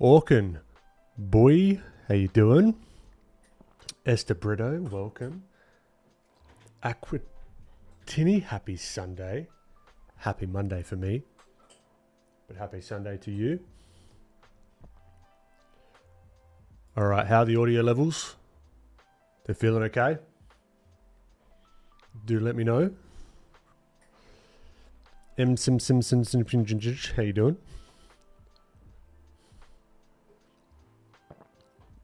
Orkin, boy, how you doing? Esther Brito, welcome. Aquatini, happy Sunday. Happy Monday for me, but happy Sunday to you. All right, how are the audio levels? They're feeling okay? Do let me know. M Sim, how you doing?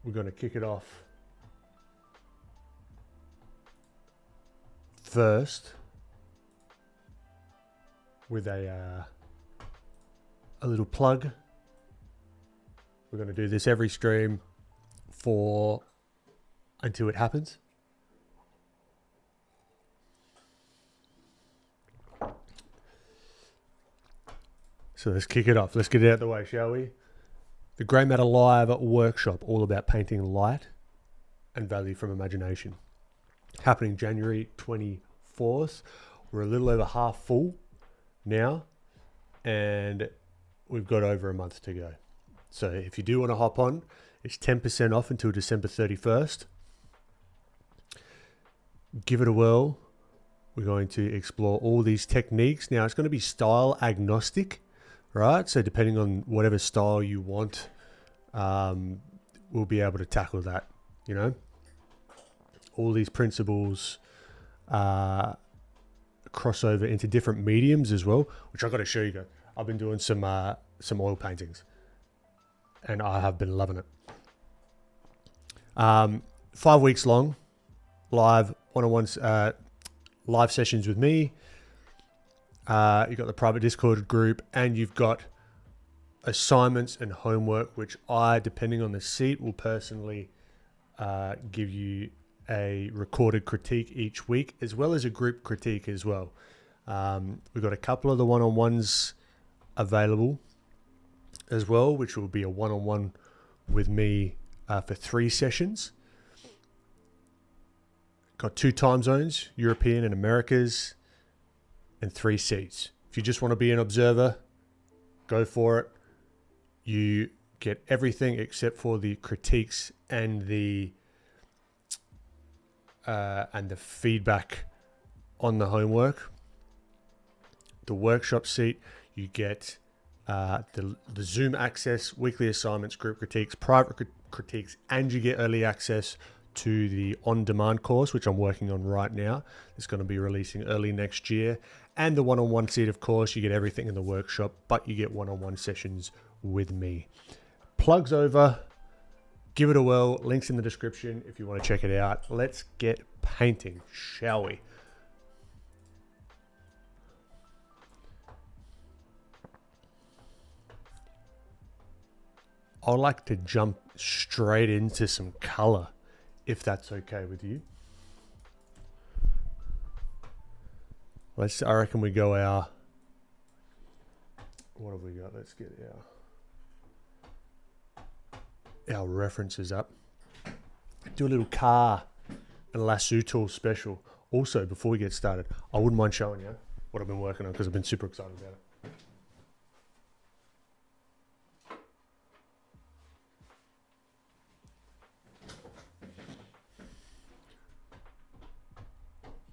We're going to kick it off first with a little plug. We're going to do this every stream until it happens. So let's kick it off. Let's get it out of the way, shall we? The Grey Matter Live workshop, all about painting light and value from imagination. Happening January 24th. We're a little over half full now, and we've got over a month to go. So if you do want to hop on, it's 10% off until December 31st. Give it a whirl. We're going to explore all these techniques. Now, it's going to be style agnostic, right? So depending on whatever style you want, we'll be able to tackle that, you know? All these principles cross over into different mediums as well, which I've got to show you guys. I've been doing some oil paintings, and I have been loving it. 5 weeks long, live one-on-ones, live sessions with me. You've got the private Discord group, and you've got assignments and homework, which I, depending on the seat, will personally give you a recorded critique each week, as well as a group critique as well. We've got a couple of the one-on-ones available as well, which will be a one-on-one with me for 3 sessions. Got 2 time zones, European and Americas, and 3 seats. If you just want to be an observer, go for it. You get everything except for the critiques and the feedback on the homework. The workshop seat, you get the Zoom access, weekly assignments, group critiques, private critiques, and you get early access to the on-demand course, which I'm working on right now. It's going to be releasing early next year. And the one-on-one seat, of course, you get everything in the workshop, but you get one-on-one sessions with me. Plugs over. Give it a whirl. Links in the description if you want to check it out. Let's get painting, shall we? I'd like to jump straight into some color, if that's okay with you. I reckon we go what have we got? Let's get our references up. Do a little car and lasso tool special. Also, before we get started, I wouldn't mind showing you what I've been working on, because I've been super excited about it.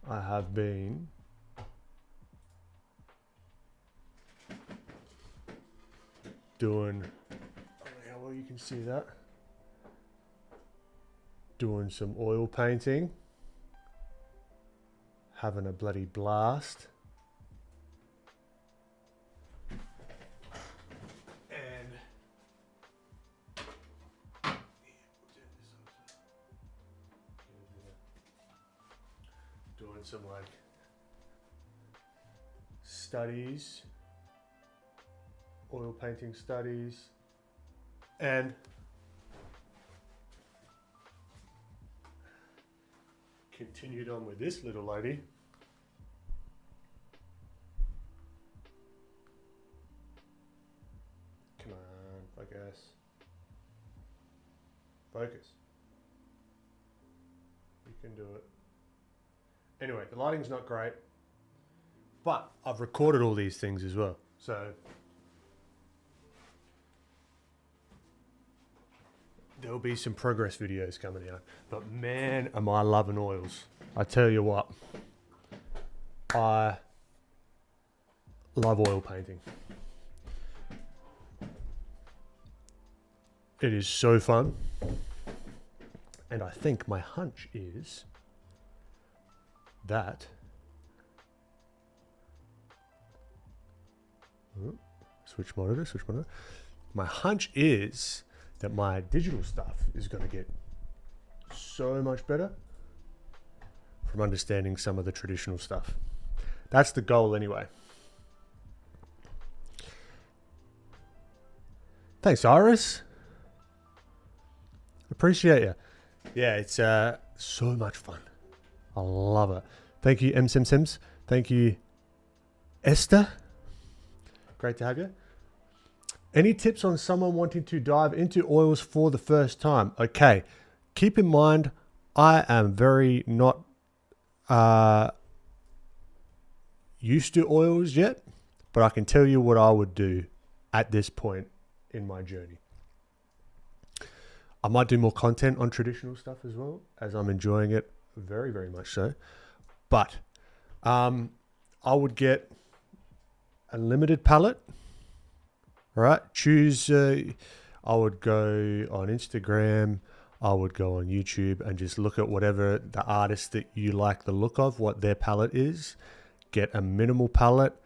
I have been doing, I don't know how well you can see that, doing some oil painting, having a bloody blast, and doing some like studies, oil painting studies, and continued on with this little lady. Come on, focus. Focus. You can do it. Anyway, the lighting's not great, but I've recorded all these things as well. So there'll be some progress videos coming out. But man, am I loving oils. I tell you what, I love oil painting. It is so fun. And I think my hunch is that switch monitor. My hunch is that my digital stuff is going to get so much better from understanding some of the traditional stuff. That's the goal anyway. Thanks, Iris. Appreciate you. Yeah, it's so much fun. I love it. Thank you, M Sims. Thank you, Esther. Great to have you. Any tips on someone wanting to dive into oils for the first time? Okay, keep in mind, I am very not used to oils yet, but I can tell you what I would do at this point in my journey. I might do more content on traditional stuff as well, as I'm enjoying it very, very much so. But I would get a limited palette, right? Choose, I would go on Instagram, I would go on YouTube and just look at whatever the artist that you like the look of, what their palette is. Get a minimal palette,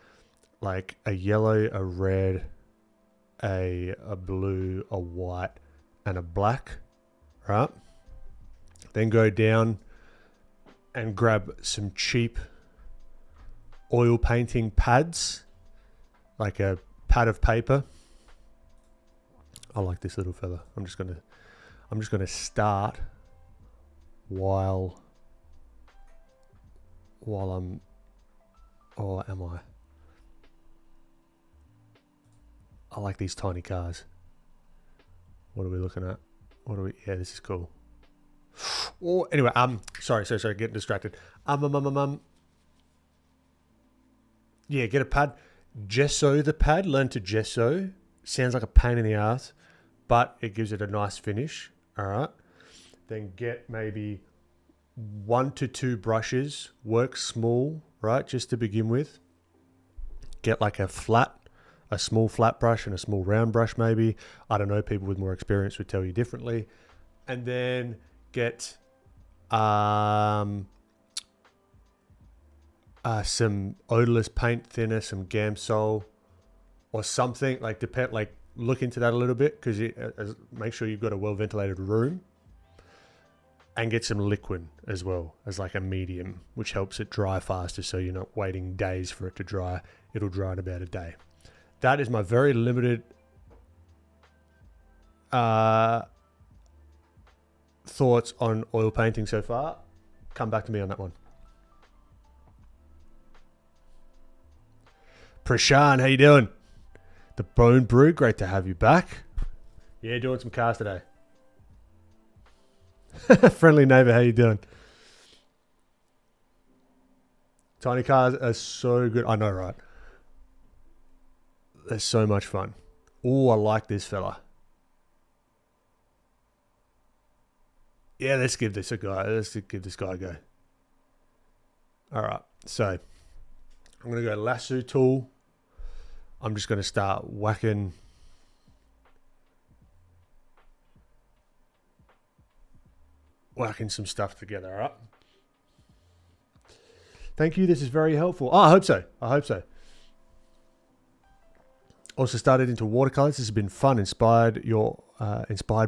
like a yellow, a red, a blue, a white, and a black, right? Then go down and grab some cheap oil painting pads, like a pad of paper. I like this little fella. I'm just gonna start while I'm, or am I? I like these tiny cars. What are we looking at? Yeah, this is cool. Oh, anyway, sorry, getting distracted. Yeah, get a pad. Gesso the pad. Learn to gesso. Sounds like a pain in the ass, but it gives it a nice finish. All right. Then get maybe 1 to 2 brushes. Work small, right? Just to begin with. Get like a small flat brush and a small round brush maybe. I don't know, people with more experience would tell you differently. And then get some odorless paint thinner, some Gamsol or something, like look into that a little bit, because make sure you've got a well ventilated room, and get some liquid as well as like a medium, which helps it dry faster, so you're not waiting days for it to dry. It'll dry in about a day. That is my very limited thoughts on oil painting so far. Come back to me on that one. Prashan, how you doing? The Bone Brew, great to have you back. Yeah, doing some cars today. Friendly neighbor, how you doing? Tiny cars are so good. I know, right? They're so much fun. Oh, I like this fella. Yeah, let's give this a go. Let's give this guy a go. All right, so I'm going to go lasso tool. I'm just going to start whacking some stuff together, all right? Thank you. This is very helpful. Oh, I hope so. Also started into watercolors. This has been fun. Inspired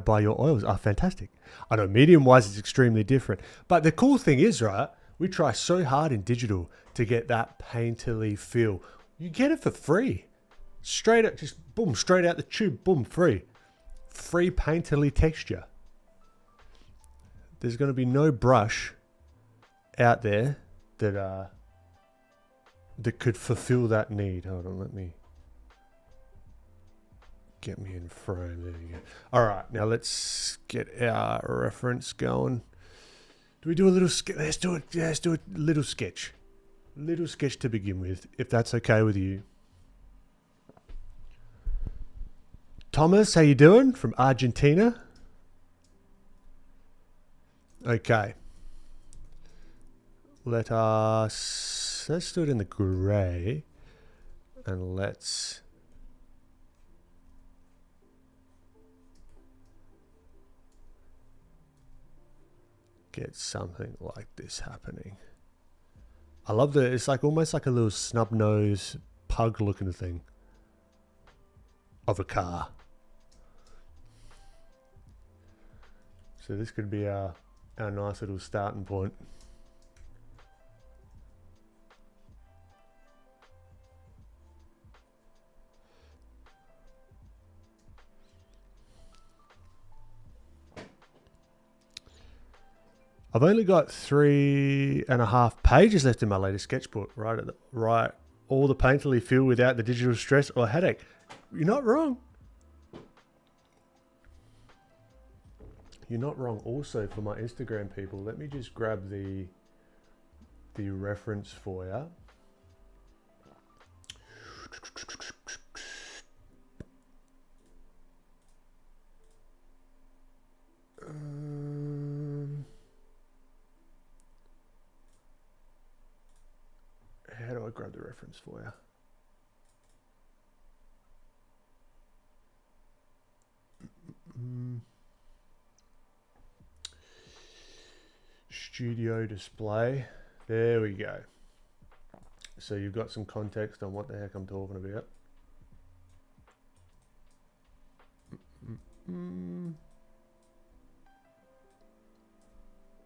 by your oils. Ah, fantastic. I know medium-wise it's extremely different. But the cool thing is, right, we try so hard in digital to get that painterly feel. You get it for free. Straight out, just boom, straight out the tube, boom, free. Free painterly texture. There's going to be no brush out there that could fulfill that need. Hold on, let me get me in frame. There you go. All right, now let's get our reference going. Do we do a little sketch? Let's do it. Yeah, let's do a little sketch. Little sketch to begin with, if that's okay with you. Thomas, how you doing? From Argentina. Okay. Let's do it in the grey, and let's get something like this happening. I love that it's like almost like a little snub nose pug looking thing of a car. So this could be our nice little starting point. I've only got 3.5 pages left in my latest sketchbook. Right, all the painterly feel without the digital stress or headache. You're not wrong. You're not wrong. Also, for my Instagram people, let me just grab the reference for you. How do I grab the reference for you? Studio display. There we go. So you've got some context on what the heck I'm talking about.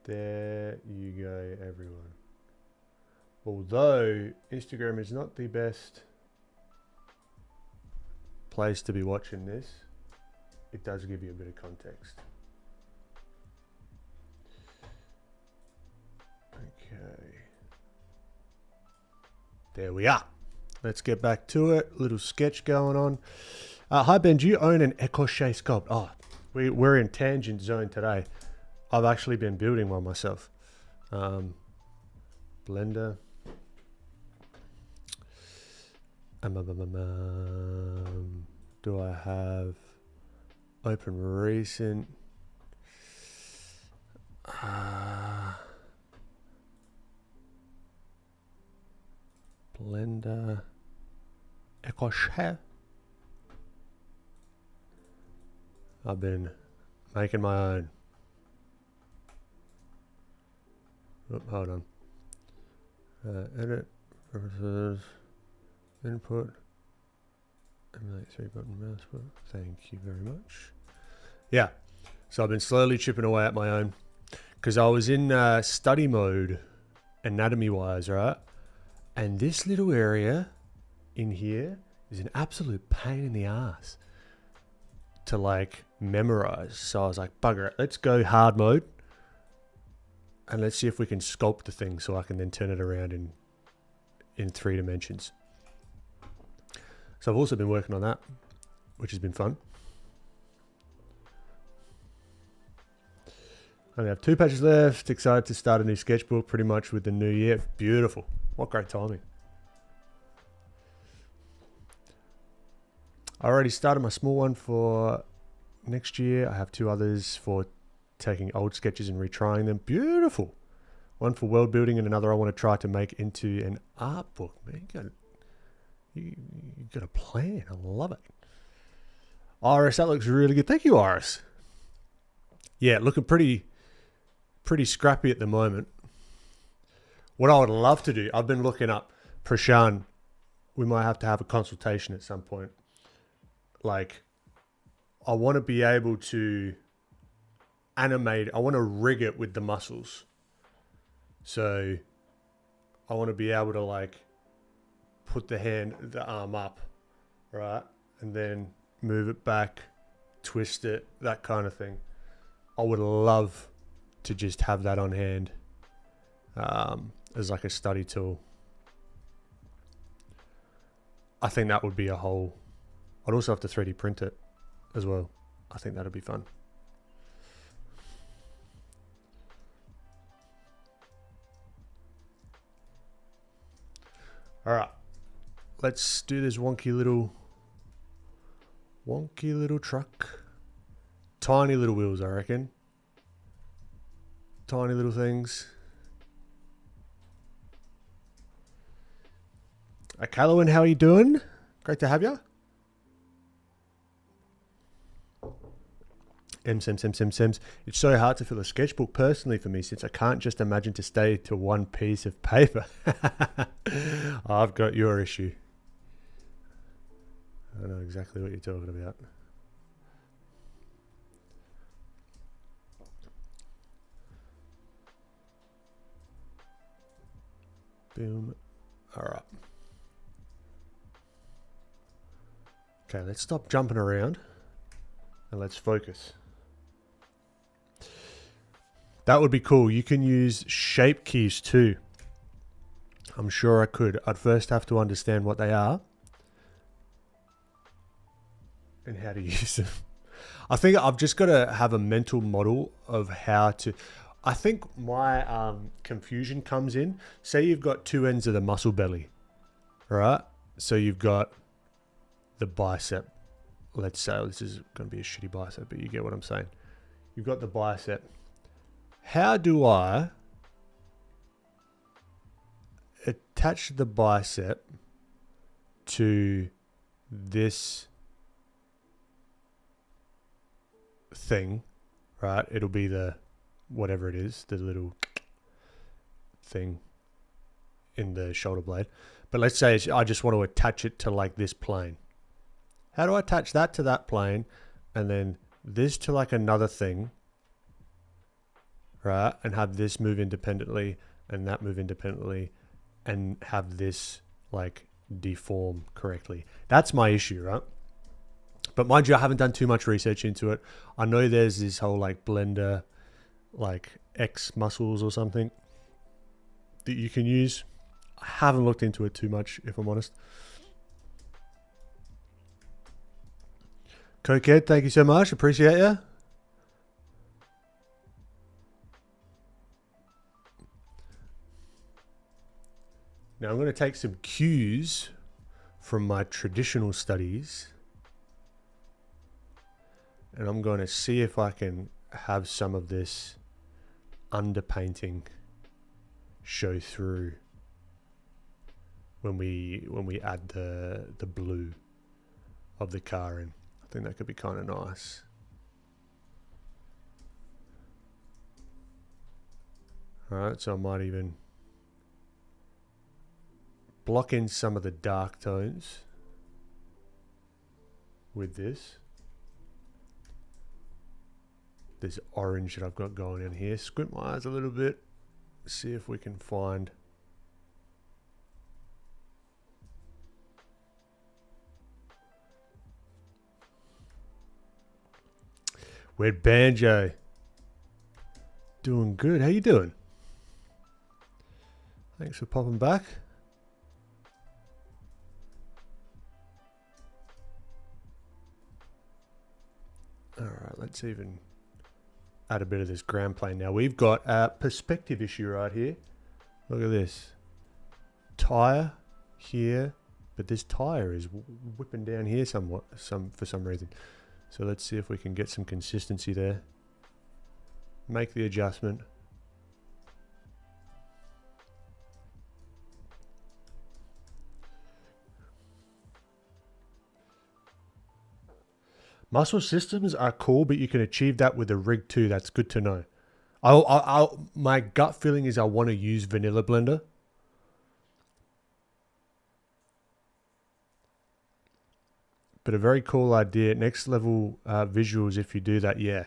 There you go, everyone. Although Instagram is not the best place to be watching this, it does give you a bit of context. Okay. There we are. Let's get back to it. Little sketch going on. Hi Ben, do you own an Ecochet sculpt? Oh, we're in tangent zone today. I've actually been building one myself. Blender. Do I have open recent? Blender. Ecochet. I've been making my own. Oh, hold on. Edit. References. Input. Emulate 3-button mouse button. Thank you very much. Yeah. So I've been slowly chipping away at my own. Because I was in study mode, anatomy-wise, right? And this little area in here is an absolute pain in the ass to like memorize. So I was like, bugger it, let's go hard mode and let's see if we can sculpt the thing so I can then turn it around in 3 dimensions. So I've also been working on that, which has been fun. I only have 2 pages left. Excited to start a new sketchbook pretty much with the new year. Beautiful. What great timing. I already started my small one for next year. I have 2 others for taking old sketches and retrying them. Beautiful. One for world building and another I want to try to make into an art book. Man, you got a plan. I love it. Iris, that looks really good. Thank you, Iris. Yeah, looking pretty scrappy at the moment. What I would love to do, I've been looking up Prashan. We might have to have a consultation at some point. Like, I want to be able to animate. I want to rig it with the muscles. So I want to be able to like put the arm up, right? And then move it back, twist it, that kind of thing. I would love to just have that on hand as like a study tool. I think that would be a whole... I'd also have to 3D print it as well. I think that'd be fun. All right, let's do this wonky little truck. Tiny little wheels, I reckon. tiny little things. Callowin, how are you doing? Great to have you. Sims. It's so hard to fill a sketchbook personally for me since I can't just imagine to stay to one piece of paper. I've got your issue. I know exactly what you're talking about. Boom. All right. Okay, let's stop jumping around and let's focus. That would be cool. You can use shape keys too. I'm sure I could. I'd first have to understand what they are and how to use them. I think I've just got to have a mental model of how to... I think my confusion comes in. Say you've got two ends of the muscle belly, right? So you've got the bicep. Let's say this is going to be a shitty bicep, but you get what I'm saying. You've got the bicep. How do I attach the bicep to this thing, right? It'll be the, whatever it is, the little thing in the shoulder blade. But let's say I just want to attach it to like this plane. How do I attach that to that plane and then this to like another thing, right? And have this move independently and that move independently and have this like deform correctly. That's my issue, right? But mind you, I haven't done too much research into it. I know there's this whole like blender, like X muscles or something that you can use. I haven't looked into it too much, if I'm honest. Cokehead, thank you so much. Appreciate you. Now I'm going to take some cues from my traditional studies and I'm going to see if I can have some of this underpainting show through when we add the blue of the car in. I think that could be kind of nice. All right, so I might even block in some of the dark tones with this orange that I've got going in here. Squint my eyes a little bit, see if we can find Weird Banjo. Doing good. How you doing? Thanks for popping back. All right, let's even add a bit of this ground plane now. We've got a perspective issue right here. Look at this. Tire here, but this tire is whipping down here somewhat, for some reason. So let's see if we can get some consistency there. Make the adjustment. Muscle systems are cool, but you can achieve that with a rig too. That's good to know. My gut feeling is I want to use Vanilla Blender. But a very cool idea. Next level visuals if you do that, yeah.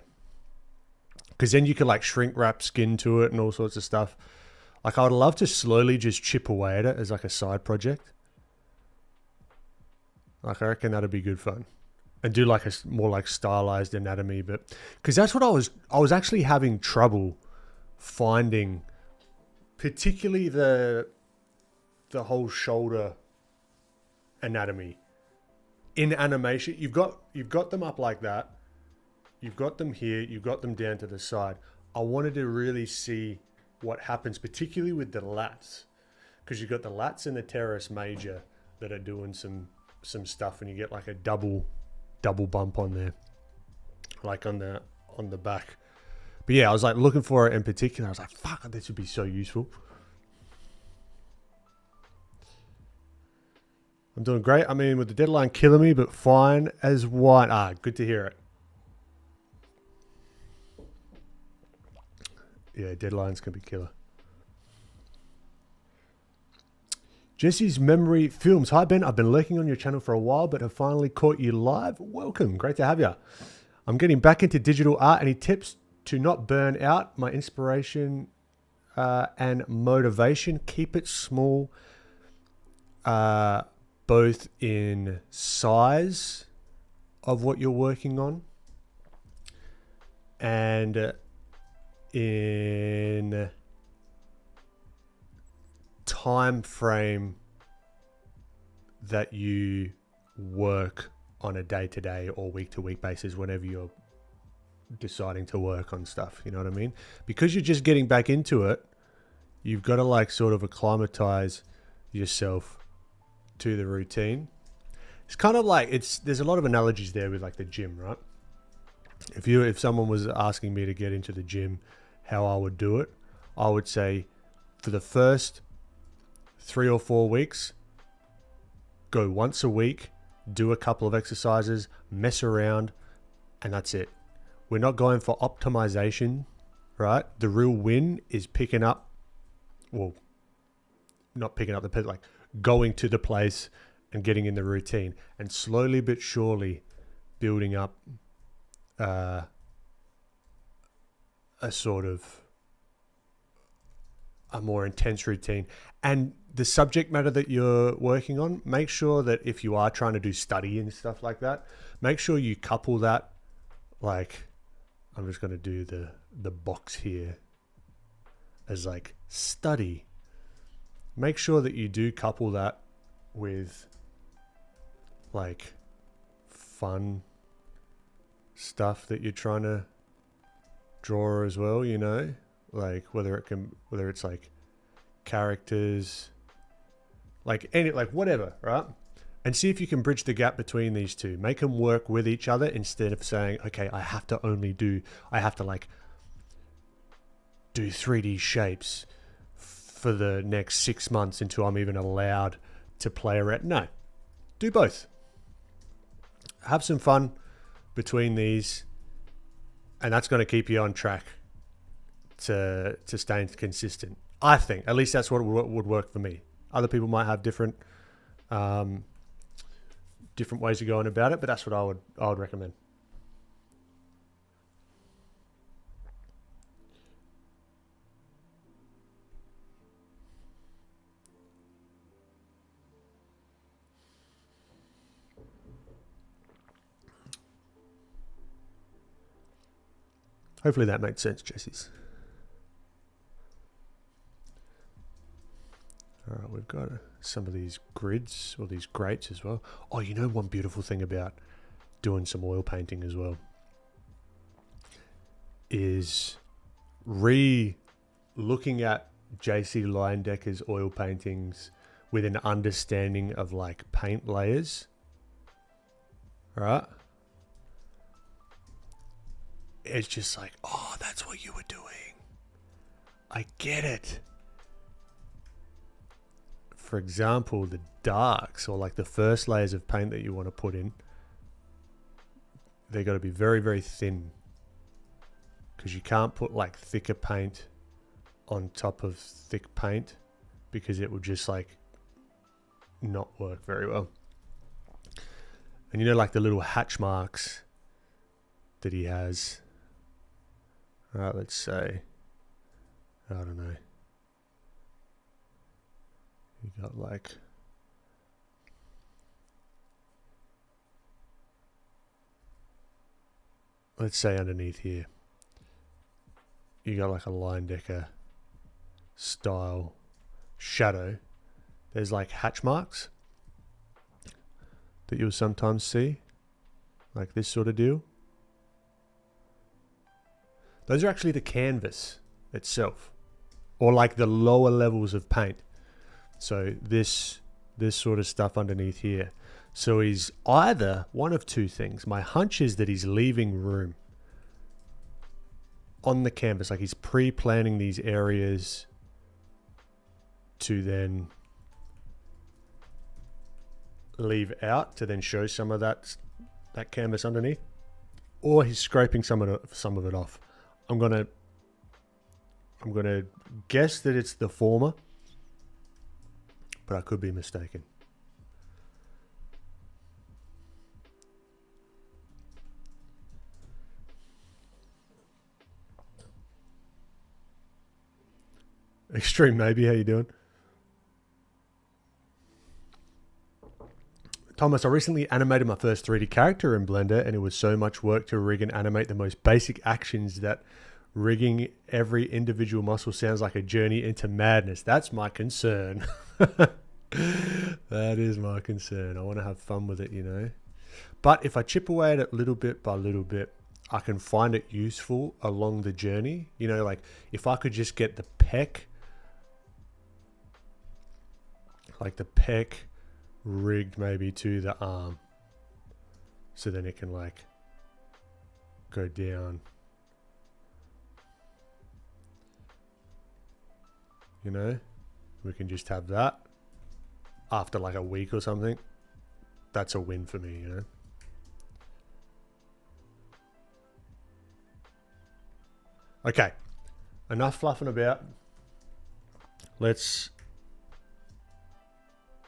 Because then you can like shrink wrap skin to it and all sorts of stuff. Like I would love to slowly just chip away at it as like a side project. Like I reckon that'd be good fun. And do like a more like stylized anatomy, but because that's what I was actually having trouble finding, particularly the whole shoulder anatomy. In animation, you've got them up like that. You've got them here. You've got them down to the side. I wanted to really see what happens, particularly with the lats, because you've got the lats and the teres major that are doing some stuff, and you get like a double bump on there, like on the back. But yeah, I was like looking for it in particular. I was like, fuck, this would be so useful. I'm doing great. I mean, with the deadline killing me, but fine as wine. Ah, good to hear it. Yeah, deadlines can be killer. Jesse's Memory Films. Hi, Ben. I've been lurking on your channel for a while, but have finally caught you live. Welcome. Great to have you. I'm getting back into digital art. Any tips to not burn out? My inspiration and motivation. Keep it small, both in size of what you're working on and in time frame that you work on a day-to-day or week-to-week basis whenever you're deciding to work on stuff, you know what I mean? Because you're just getting back into it, you've got to like sort of acclimatize yourself to the routine. It's kind of like there's a lot of analogies there with like the gym, right? If someone was asking me to get into the gym, how I would do it, I would say for the first 3 or 4 weeks, go once a week, do a couple of exercises, mess around, and that's it. We're not going for optimization, right? The real win is picking up, well, not picking up the pace, like going to the place and getting in the routine and slowly but surely building up a sort of a more intense routine. And the subject matter that you're working on, make sure that if you are trying to do study and stuff like that, make sure you couple that, like, I'm just going to do the box here as like study. Make sure that you do couple that with like fun stuff that you're trying to draw as well, you know, like whether it's like characters, like any, like whatever, right? And see if you can bridge the gap between these two. Make them work with each other instead of saying, okay, I have to like do 3D shapes for the next 6 months until I'm even allowed to play around. No, do both. Have some fun between these, and that's going to keep you on track to staying consistent. I think, at least that's what would work for me. Other people might have different ways of going about it, but that's what I would recommend. Hopefully that made sense, Jesse's. All right, we've got some of these grids or these grates as well. Oh, you know one beautiful thing about doing some oil painting as well is looking at JC Leindecker's oil paintings with an understanding of like paint layers, right? It's just like, oh, that's what you were doing. I get it. For example, the darks or like the first layers of paint that you want to put in, they got to be very, very thin because you can't put like thicker paint on top of thick paint because it will just like not work very well. And you know, like the little hatch marks that he has. All right, let's say, I don't know. You got like, let's say underneath here, you got like a Leindecke style shadow. There's like hatch marks that you'll sometimes see, like this sort of deal. Those are actually the canvas itself, or like the lower levels of paint. So this sort of stuff underneath here. So he's either one of two things. My hunch is that he's leaving room on the canvas, like he's pre-planning these areas to then leave out to then show some of that canvas underneath, or he's scraping some of it off. I'm gonna guess that it's the former, but I could be mistaken. Extreme maybe, how you doing? Thomas, I recently animated my first 3D character in Blender, and it was so much work to rig and animate the most basic actions that rigging every individual muscle sounds like a journey into madness. That's my concern. That is my concern. I want to have fun with it, you know. But if I chip away at it little bit by little bit, I can find it useful along the journey. You know, like if I could just get the pec, rigged maybe to the arm, so then it can like go down, you know, we can just have that after like a week or something. That's a win for me, you know. Okay, enough fluffing about.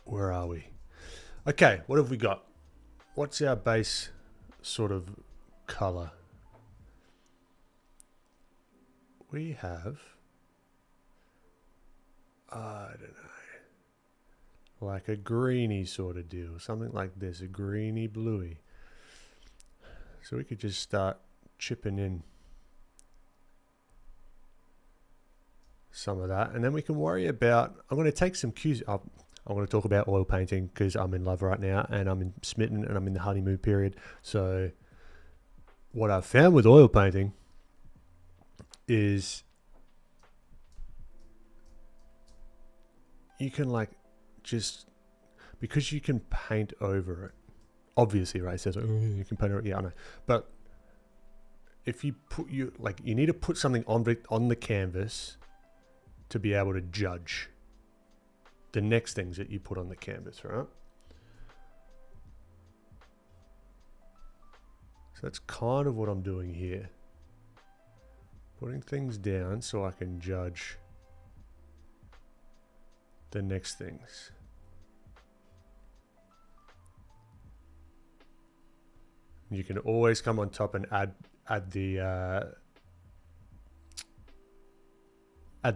Where are we? Okay, what have we got? What's our base sort of color? We have, I don't know, like a greeny sort of deal, something like this, a greeny bluey. So we could just start chipping in some of that, and then we can worry about, I'm going to take some cues up. I want to talk about oil painting because I'm in love right now, and I'm smitten, and I'm in the honeymoon period. So what I've found with oil painting is you can like just, because you can paint over it, obviously, right? It says, oh, you can paint over it. Yeah, I know. But if you you need to put something on the canvas to be able to judge the next things that you put on the canvas, right? So that's kind of what I'm doing here. Putting things down so I can judge the next things. You can always come on top and add the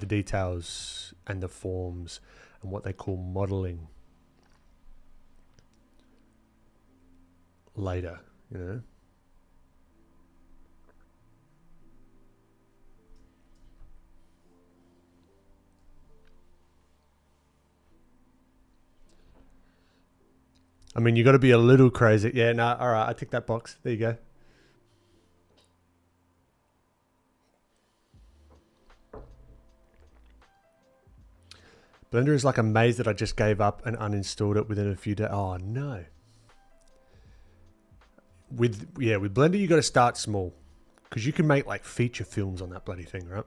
details and the forms and what they call modeling later, you know. I mean, you got to be a little crazy. Yeah, no, all right, I tick that box. There you go. Blender is like a maze that I just gave up and uninstalled it within a few days. Oh no. With Blender you got to start small, because you can make like feature films on that bloody thing, right?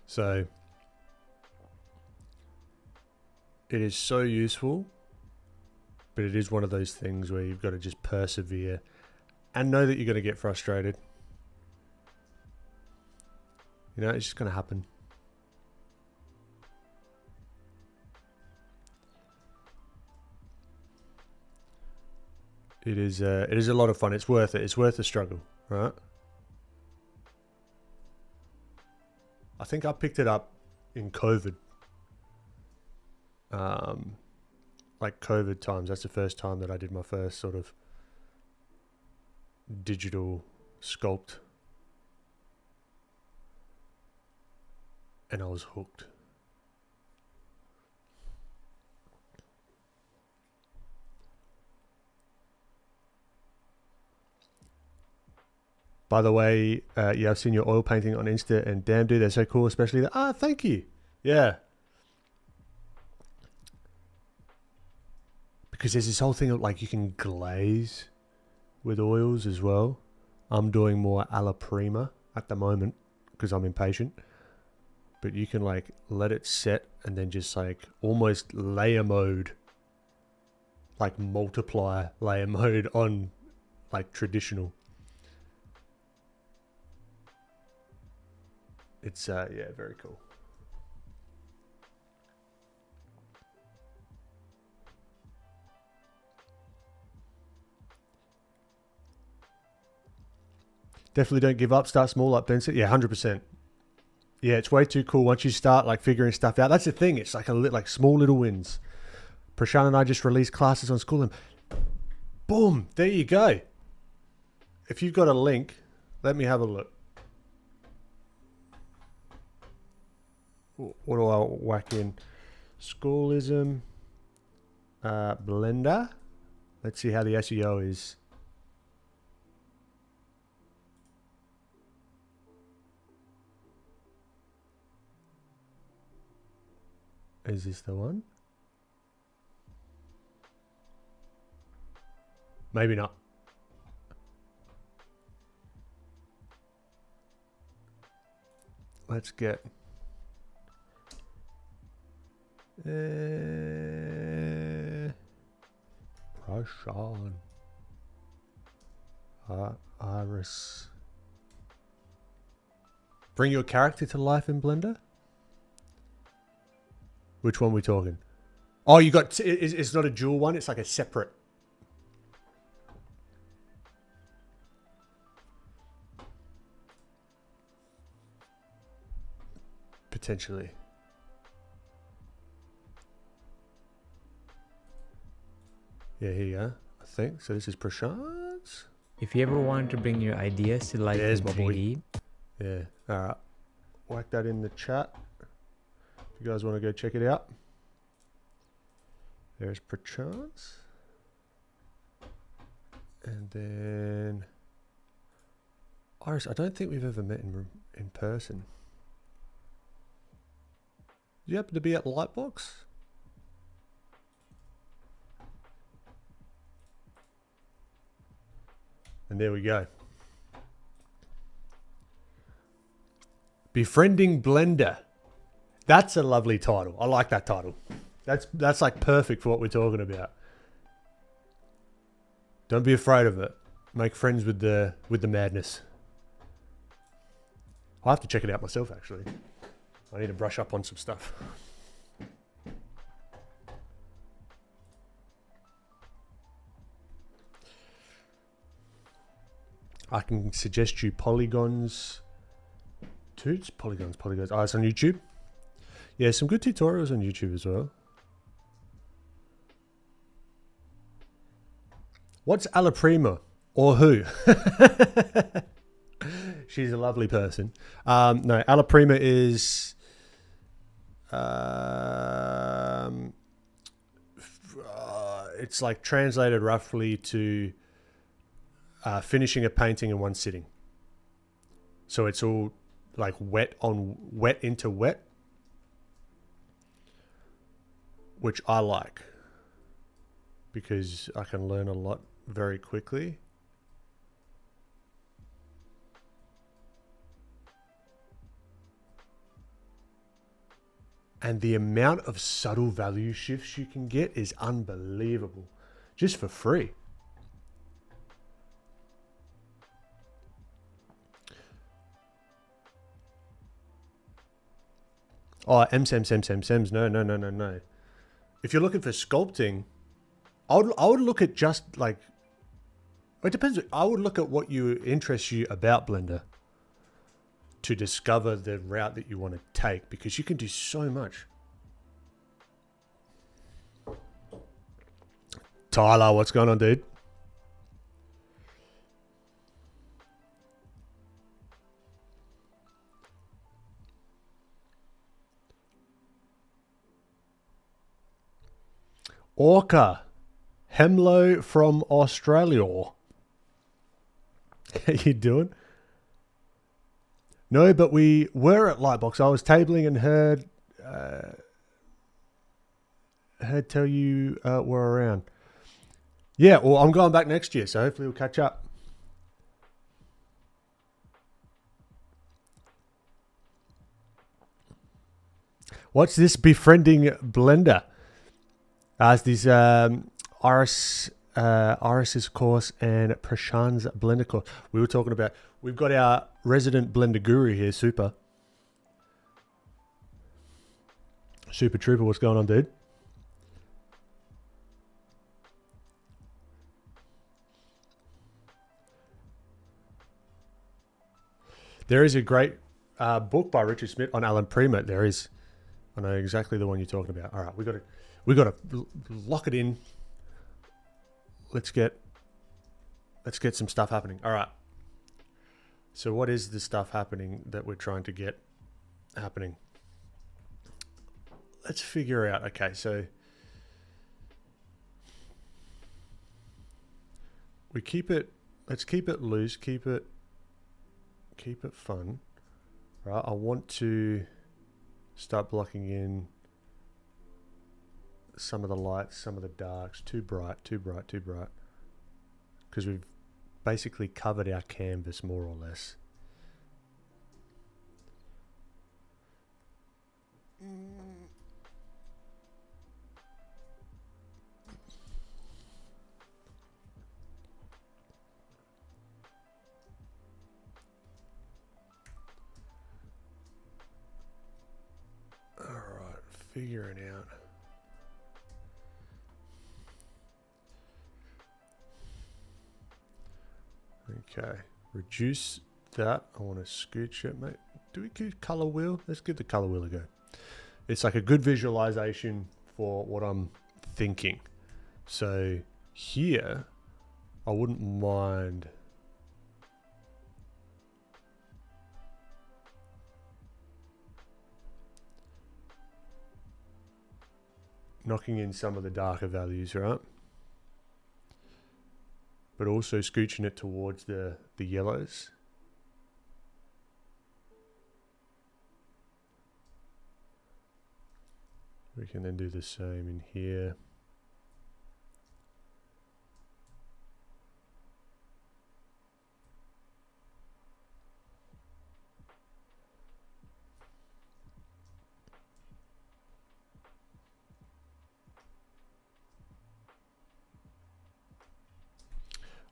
So it is so useful, but it is one of those things where you've got to just persevere and know that you're going to get frustrated. You know, it's just going to happen. It is a lot of fun. It's worth it. It's worth the struggle, right? I think I picked it up in COVID. Like COVID times. That's the first time that I did my first sort of digital sculpt. And I was hooked. By the way, yeah, I've seen your oil painting on Insta, and damn, dude, they're so cool, especially the, thank you. Yeah. Because there's this whole thing of like you can glaze with oils as well. I'm doing more alla prima at the moment because I'm impatient. But you can like let it set and then just like almost layer mode, like multiply layer mode on like traditional. It's yeah, very cool. Definitely don't give up. Start small, like Ben said. Yeah, 100%. Yeah, it's way too cool once you start like figuring stuff out. That's the thing. It's like like small little wins. Prashant and I just released classes on Schooling. Boom, there you go. If you've got a link, let me have a look. What do I whack in? Schoolism, Blender. Let's see how the SEO is. Is this the one? Maybe not. Let's get Prashant. Iris. Bring your character to life in Blender? Which one are we talking? Oh, you got... It's not a dual one. It's like a separate... Potentially. Yeah, here you go. I think. So this is Prashant's. If you ever want to bring your ideas to life in 3D. Yeah. All right. Whack that in the chat. If you guys want to go check it out. There's Prashant's. And then... Iris, I don't think we've ever met in person. Do you happen to be at Lightbox? And there we go. Befriending Blender. That's a lovely title. I like that title. That's like perfect for what we're talking about. Don't be afraid of it. Make friends with the madness. I'll have to check it out myself actually. I need to brush up on some stuff. I can suggest you polygons. Toots? Polygons. Oh, it's on YouTube. Yeah, some good tutorials on YouTube as well. What's Alla Prima? Or who? She's a lovely person. No, Alla Prima is... it's like translated roughly to finishing a painting in one sitting. So it's all like wet into wet, which I like because I can learn a lot very quickly. And the amount of subtle value shifts you can get is unbelievable, just for free. Oh, MSEMS. No. If you're looking for sculpting, I would look at just like, it depends. I would look at what interests you about Blender to discover the route that you want to take, because you can do so much. Tyler, what's going on, dude? Orca, Hemlo from Australia. How you doing? No, but we were at Lightbox. I was tabling and heard tell you were around. Yeah, well, I'm going back next year, so hopefully we'll catch up. What's this befriending blender? It's this Iris's course and Prashan's blender course. We were talking about, we've got our resident blender guru here, Super. Super Trooper, what's going on, dude? There is a great book by Richard Smith on Alan Prima. There is. I know exactly the one you're talking about. All right, we got to lock it in. Let's get some stuff happening. All right. So what is the stuff happening that we're trying to get happening? Let's figure out. Okay, so we keep it. Let's keep it loose. Keep it fun. Right. I want to start blocking in some of the lights, some of the darks. Too bright. Because we've basically covered our canvas more or less. All right, figuring out. Okay, reduce that. I want to scooch it, mate. Do we do color wheel? Let's give the color wheel a go. It's like a good visualization for what I'm thinking. So here, I wouldn't mind knocking in some of the darker values, right? But also scooching it towards the yellows. We can then do the same in here.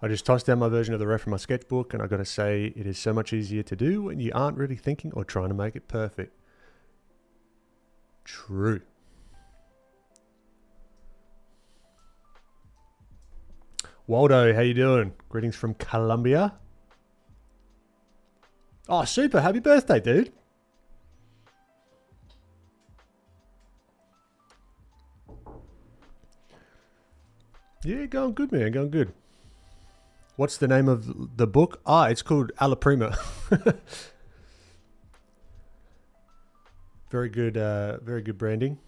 I just tossed down my version of the ref from my sketchbook, and I got to say, it is so much easier to do when you aren't really thinking or trying to make it perfect. True. Waldo, how you doing? Greetings from Colombia. Oh, super. Happy birthday, dude. Yeah, going good, man. Going good. What's the name of the book? It's called Alla Prima. Very good branding.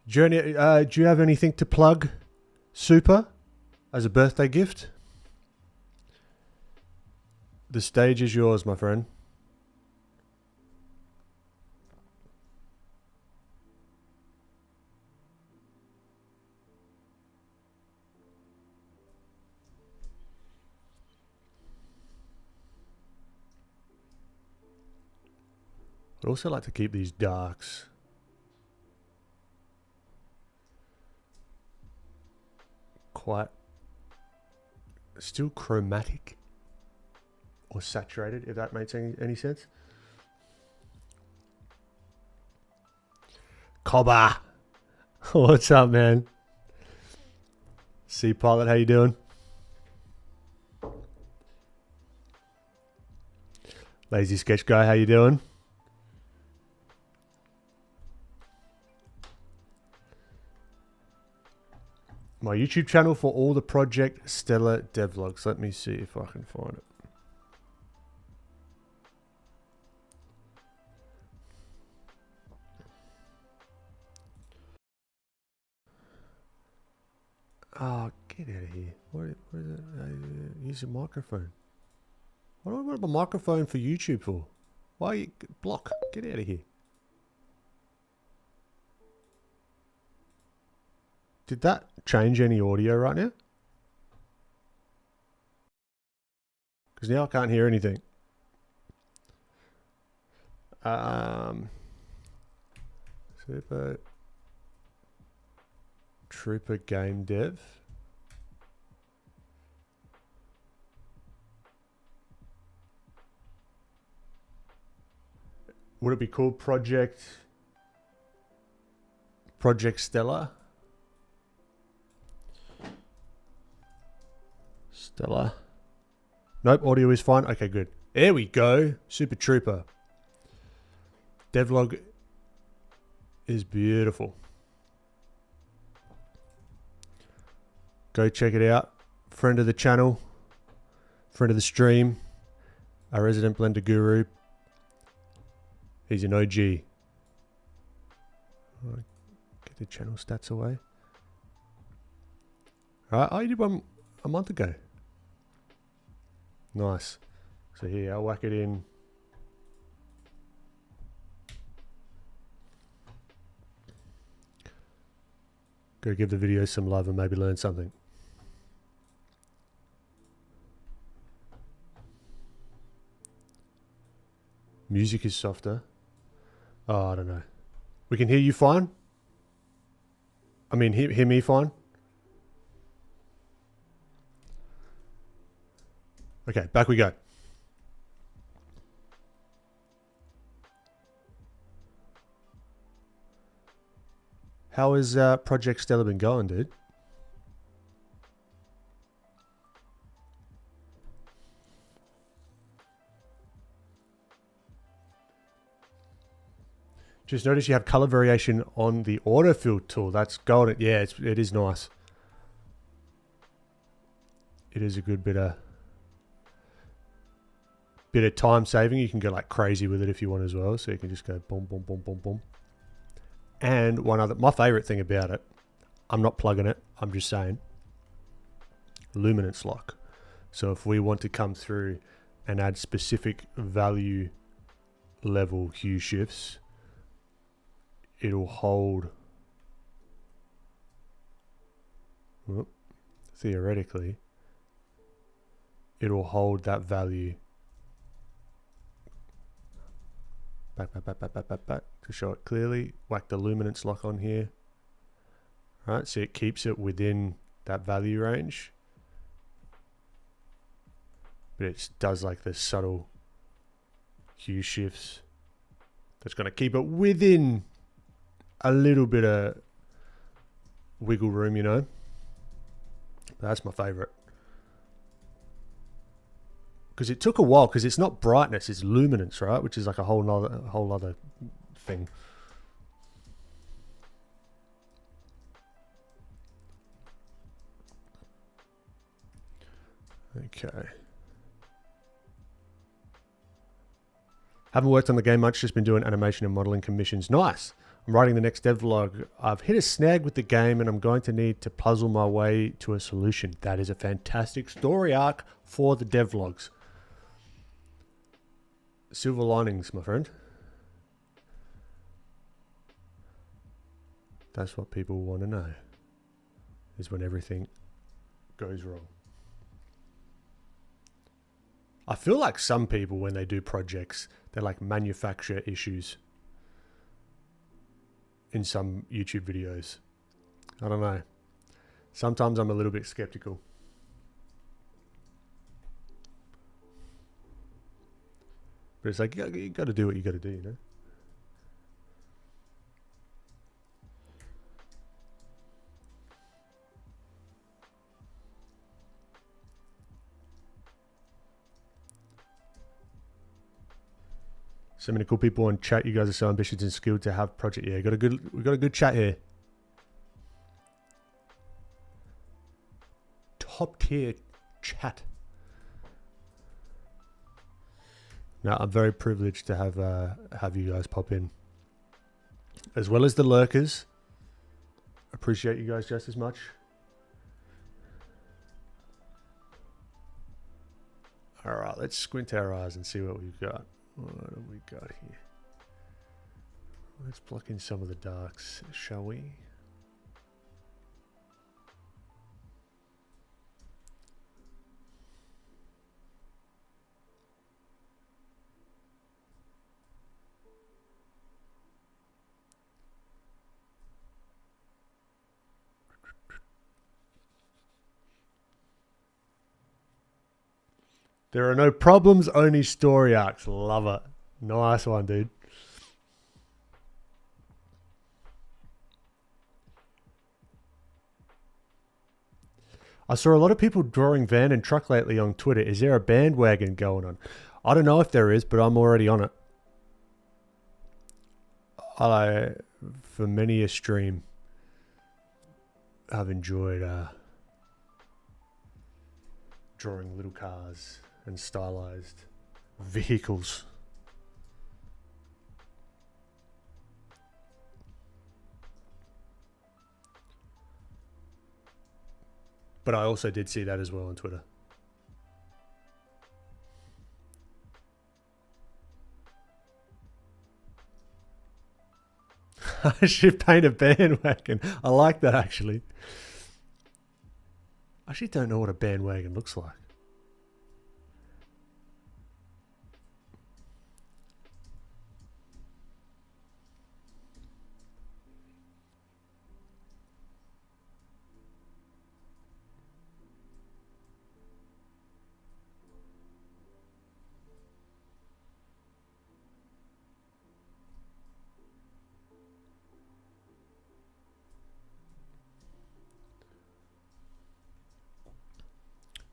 Journey, do you have anything to plug, Super, as a birthday gift? The stage is yours, my friend. I'd also like to keep these darks quite still chromatic or saturated, if that makes any sense. Cobber, what's up, man? Sea Pilot, how you doing? Lazy Sketch Guy, how you doing? My YouTube channel for all the Project Stellar devlogs. Let me see if I can find it. Oh, get out of here. What is it? Use a microphone. What do I want a microphone for YouTube for? Why you block? Get out of here. Did that change any audio right now? Because now I can't hear anything. Super Trooper game dev. Would it be called Project Stella? Stella. Nope, audio is fine. Okay, good. There we go. Super Trooper. Devlog is beautiful. Go check it out. Friend of the channel. Friend of the stream. Our resident Blender guru. He's an OG. Get the channel stats away. Alright, I did one a month ago. Nice. So here, I'll whack it in. Go give the video some love and maybe learn something. Music is softer. Oh, I don't know. We can hear you fine? I mean, hear me fine? Okay, back we go. How has Project Stella been going, dude? Just notice you have color variation on the autofill tool. That's golden. Yeah, it is nice. It is a good bit of time saving. You can go like crazy with it if you want as well. So you can just go boom, boom, boom, boom, boom. And one other, my favorite thing about it, I'm not plugging it, I'm just saying, luminance lock. So if we want to come through and add specific value level hue shifts, it'll hold, well, theoretically, it'll hold that value back to show it clearly. Whack the luminance lock on here. Right, so it keeps it within that value range, but it does like the subtle hue shifts that's going to keep it within a little bit of wiggle room, you know. That's my favorite, because it took a while, because it's not brightness, it's luminance, right? Which is like a whole other thing. Okay. Haven't worked on the game much, just been doing animation and modeling commissions. Nice. I'm writing the next devlog. I've hit a snag with the game and I'm going to need to puzzle my way to a solution. That is a fantastic story arc for the devlogs. Silver linings, my friend. That's what people want to know, is when everything goes wrong. I feel like some people, when they do projects, they like manufacture issues in some YouTube videos. I don't know. Sometimes I'm a little bit skeptical. But it's like, you got to do what you got to do, you know? So many cool people on chat. You guys are so ambitious and skilled to have project. Yeah, we got a good chat here. Top tier chat. No, I'm very privileged to have you guys pop in, as well as the lurkers. Appreciate you guys just as much. All right, let's squint our eyes and see what we've got. What have we got here? Let's block in some of the darks, shall we? There are no problems, only story arcs. Love it. Nice one, dude. I saw a lot of people drawing van and truck lately on Twitter. Is there a bandwagon going on? I don't know if there is, but I'm already on it. For many a stream, I've enjoyed drawing little cars and stylized vehicles. But I also did see that as well on Twitter. I should paint a bandwagon. I like that, actually. I actually don't know what a bandwagon looks like.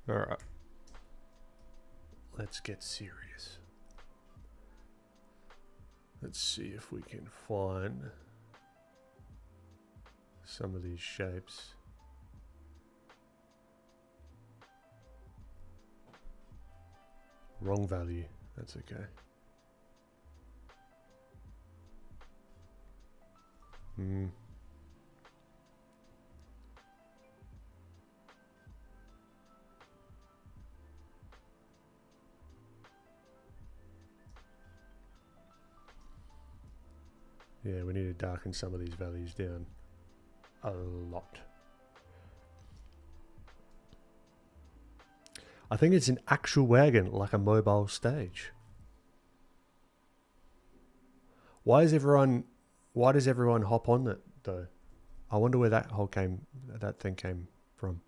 All right. Let's get serious. Let's see if we can find some of these shapes. Wrong value. That's okay. Yeah, we need to darken some of these values down a lot. I think it's an actual wagon, like a mobile stage. Why does everyone hop on it though? I wonder where that thing came from.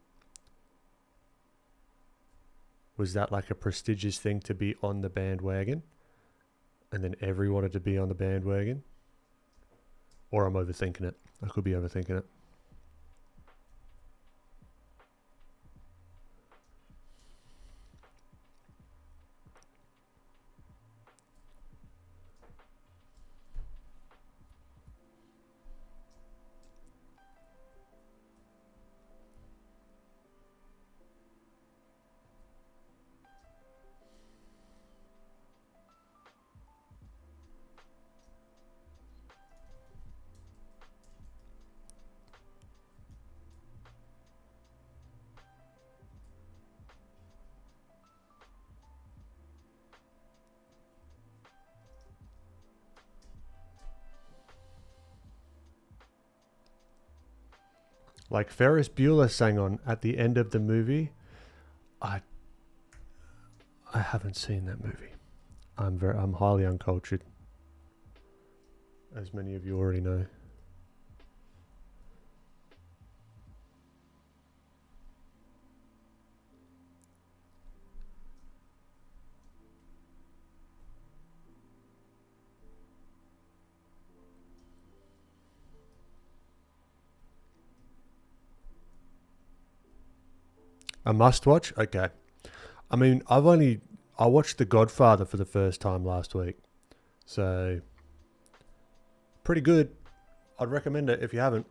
Was that like a prestigious thing to be on the bandwagon? And then everyone wanted to be on the bandwagon? Or I'm overthinking it. I could be overthinking it. Like Ferris Bueller sang on at the end of the movie. I haven't seen that movie. I'm highly uncultured, as many of you already know. A must watch? Okay. I mean, I watched The Godfather for the first time last week. So, pretty good. I'd recommend it if you haven't.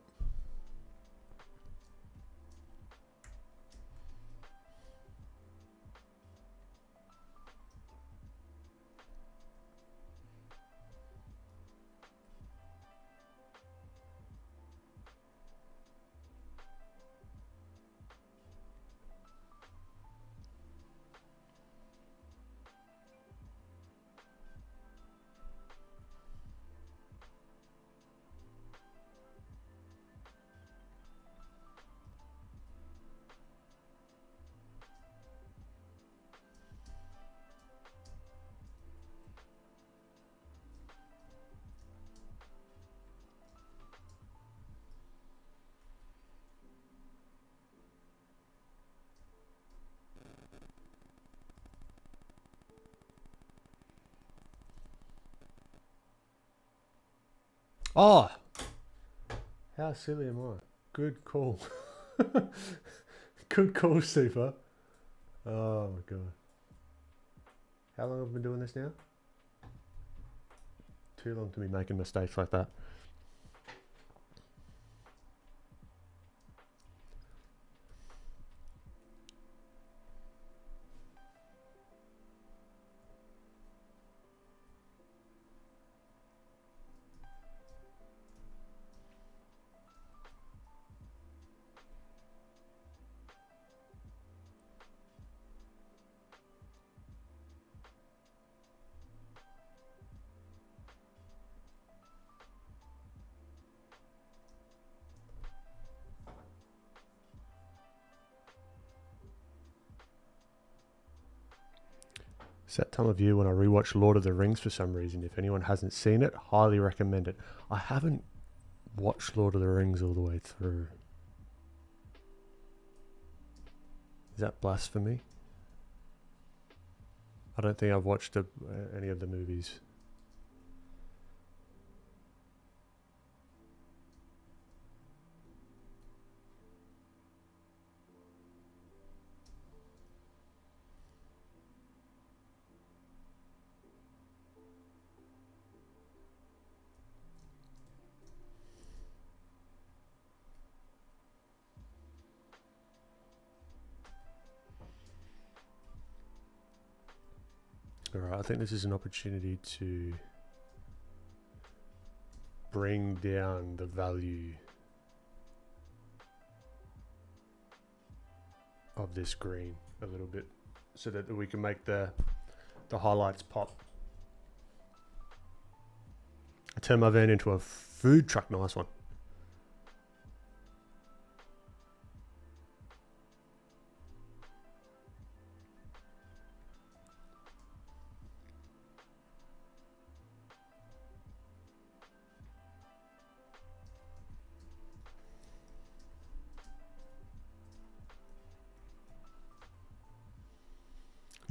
Oh, how silly am I? Good call. Good call, Super. Oh my god. How long have I been doing this now? Too long to be making mistakes like that. It's that time of year when I rewatch Lord of the Rings for some reason. If anyone hasn't seen it, highly recommend it. I haven't watched Lord of the Rings all the way through. Is that blasphemy? I don't think I've watched any of the movies. Alright, I think this is an opportunity to bring down the value of this green a little bit so that we can make the highlights pop. I turned my van into a food truck. Nice one.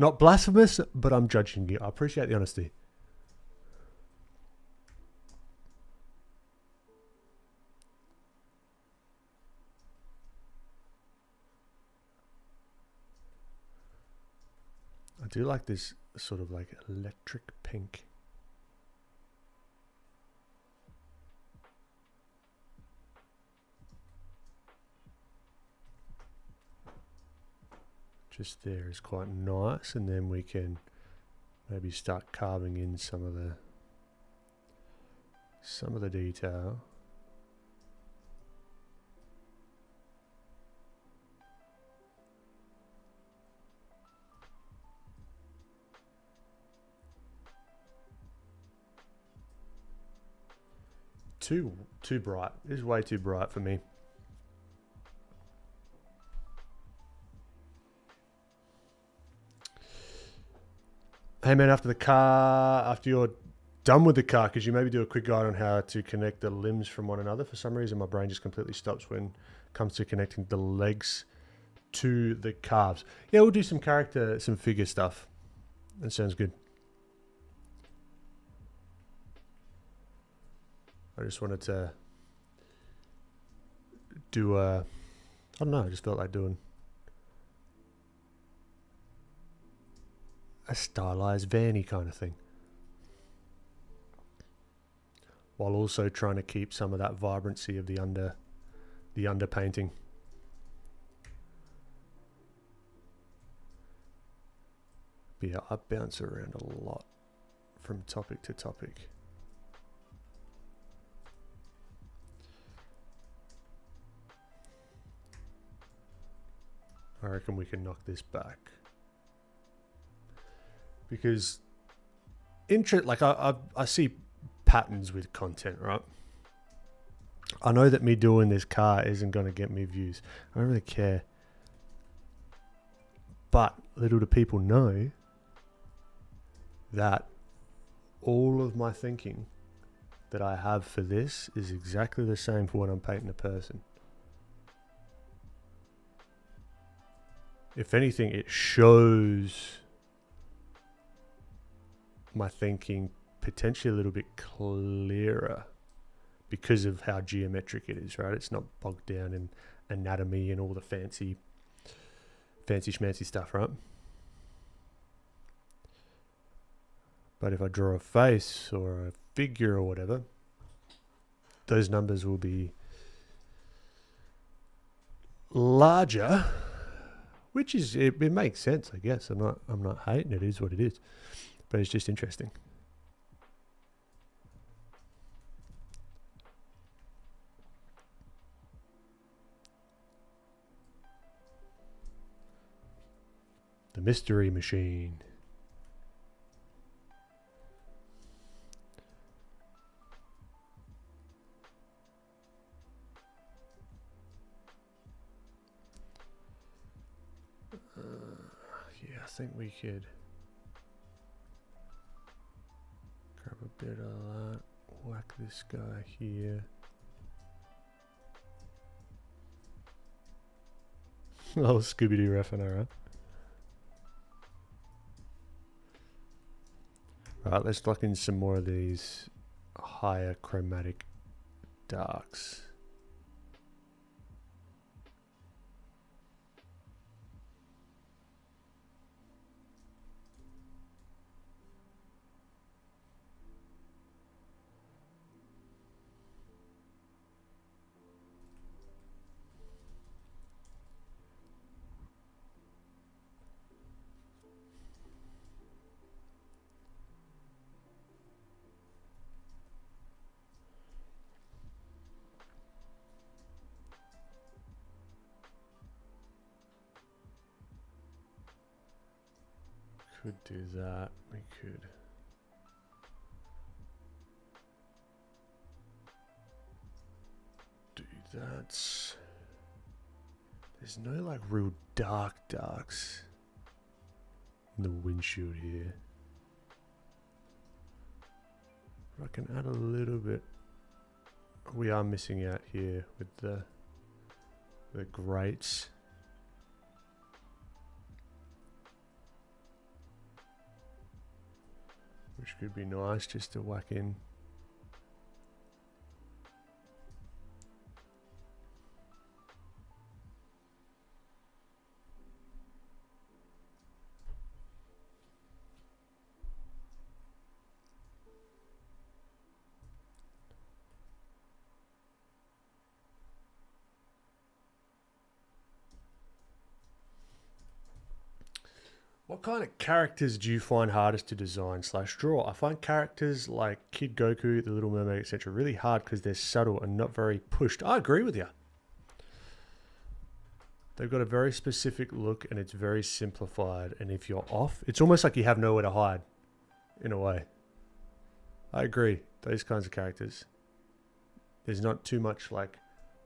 Not blasphemous, but I'm judging you. I appreciate the honesty. I do like this sort of like electric pink. Just there is quite nice, and then we can maybe start carving in some of the detail. Too bright. This is way too bright for me. Hey man, after you're done with the car, could you maybe do a quick guide on how to connect the limbs from one another? For some reason, my brain just completely stops when it comes to connecting the legs to the calves. Yeah, we'll do some figure stuff. That sounds good. I just wanted to do I don't know, I just felt like doing a stylized vanny kind of thing, while also trying to keep some of that vibrancy of the underpainting. But yeah, I bounce around a lot from topic to topic. I reckon we can knock this back. Because I see patterns with content, right? I know that me doing this car isn't going to get me views. I don't really care. But little do people know that all of my thinking that I have for this is exactly the same for when I'm painting a person. If anything, it shows my thinking potentially a little bit clearer because of how geometric it is, right? It's not bogged down in anatomy and all the fancy schmancy stuff, right? But if I draw a face or a figure or whatever, those numbers will be larger, which is, it makes sense, I guess. I'm not hating it. It is what it is, but it's just interesting. The mystery machine. Yeah, I think we could grab a bit of that, whack this guy here. Oh, Scooby-Doo reference, alright. Alright, let's lock in some more of these higher chromatic darks. Could do that. We could. Do that. There's no like real darks in the windshield here. But I can add a little bit. We are missing out here with the grates. Which could be nice just to whack in. What kind of characters do you find hardest to design / draw? I find characters like Kid Goku, The Little Mermaid, etc. really hard because they're subtle and not very pushed. I agree with you. They've got a very specific look and it's very simplified. And if you're off, it's almost like you have nowhere to hide in a way. I agree. Those kinds of characters. There's not too much like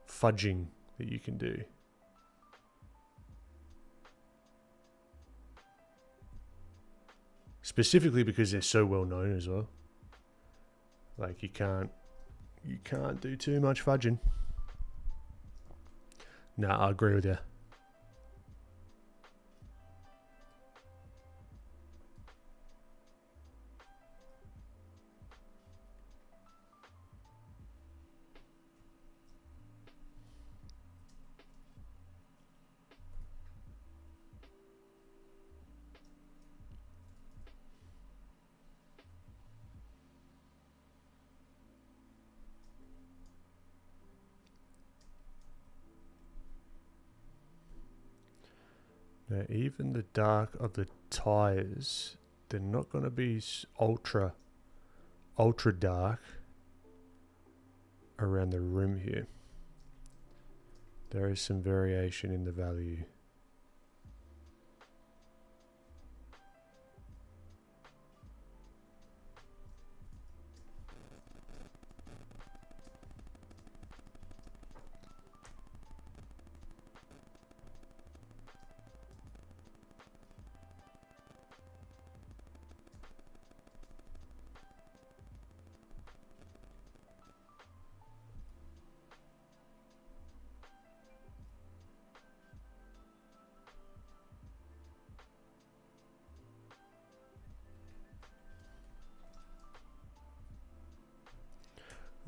fudging that you can do. Specifically because they're so well known as well. Like you can't do too much fudging. Nah, I agree with you. Now, even the dark of the tires, they're not going to be ultra dark around the rim here. There is some variation in the value.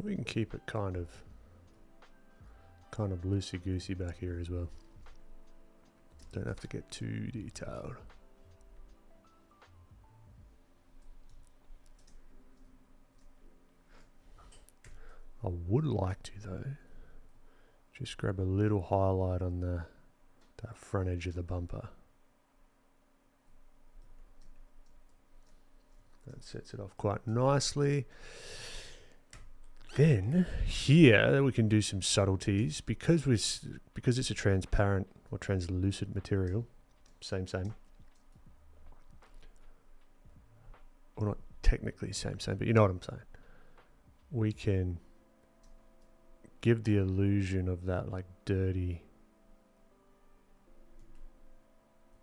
We can keep it kind of loosey-goosey back here as well. Don't have to get too detailed. I would like to though, just grab a little highlight on that front edge of the bumper. That sets it off quite nicely. Then here we can do some subtleties because it's a transparent or translucent material. Same. Well, not technically same, but you know what I'm saying. We can give the illusion of that like dirty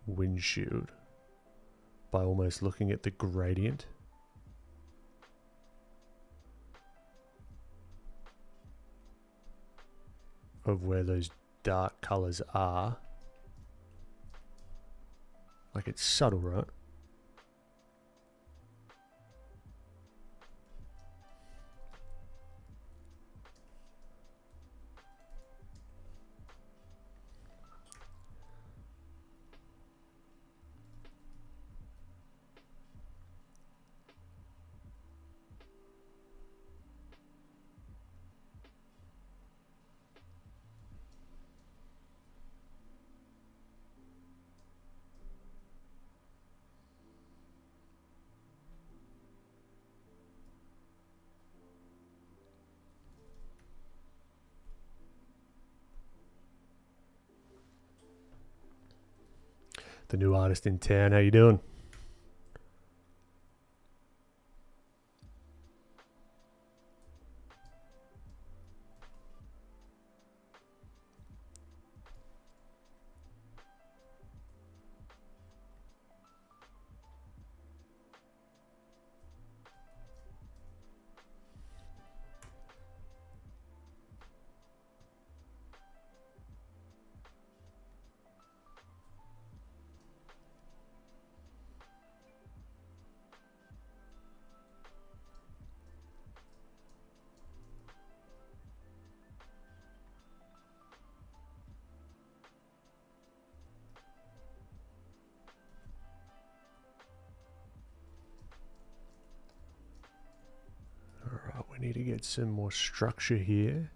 windshield by almost looking at the gradient of where those dark colors are. Like it's subtle, right? The new artist in town. How you doing? Alright, we need to get some more structure here.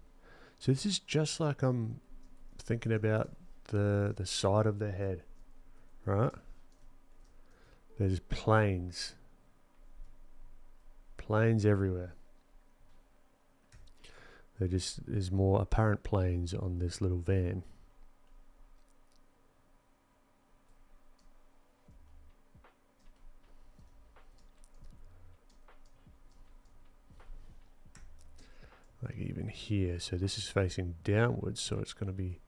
So this is just like I'm thinking about the side of the head, right? There's planes everywhere. There's more apparent planes on this little van. Like even here, so this is facing downwards, so it's going to be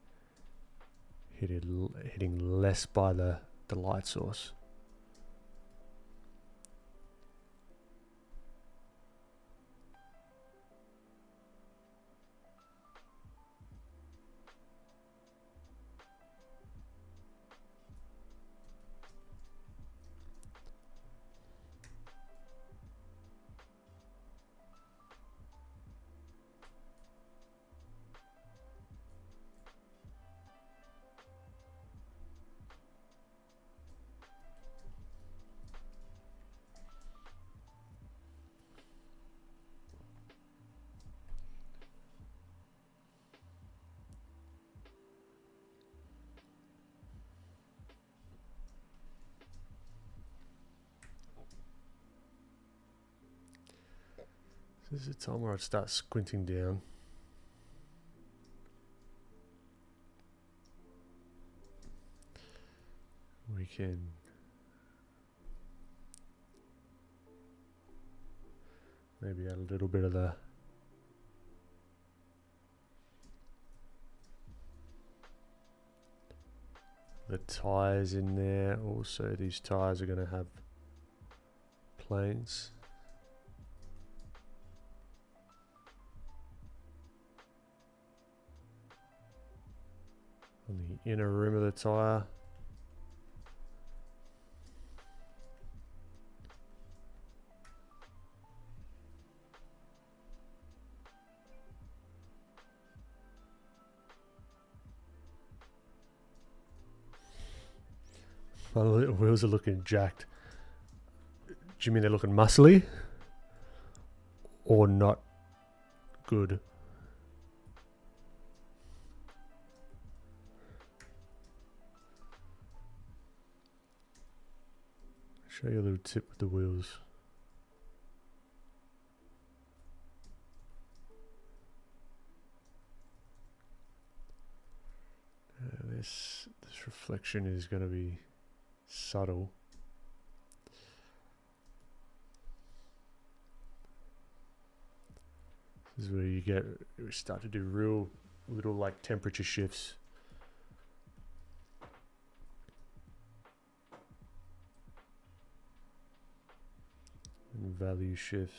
hitting less by the light source. This is a time where I'd start squinting down. We can maybe add a little bit of the tires in there. Also, these tires are going to have planes. On the inner rim of the tire. My wheels are looking jacked. Do you mean they're looking muscly? Or not good? Show you a little tip with the wheels. This reflection is going to be subtle. This is where we start to do real little like temperature shifts. And value shifts.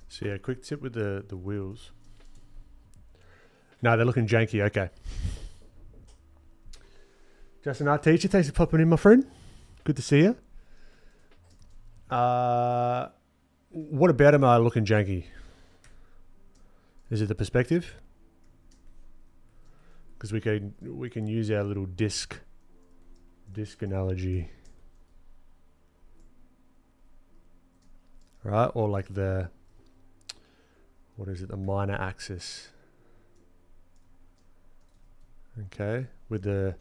So yeah, quick tip with the wheels. No, they're looking janky. Okay. Justin, our teacher, thanks for popping in, my friend. Good to see you. What about am I looking janky? Is it the perspective? Because we can use our little disc analogy, right? Or like the, what is it? The minor axis. Okay, with the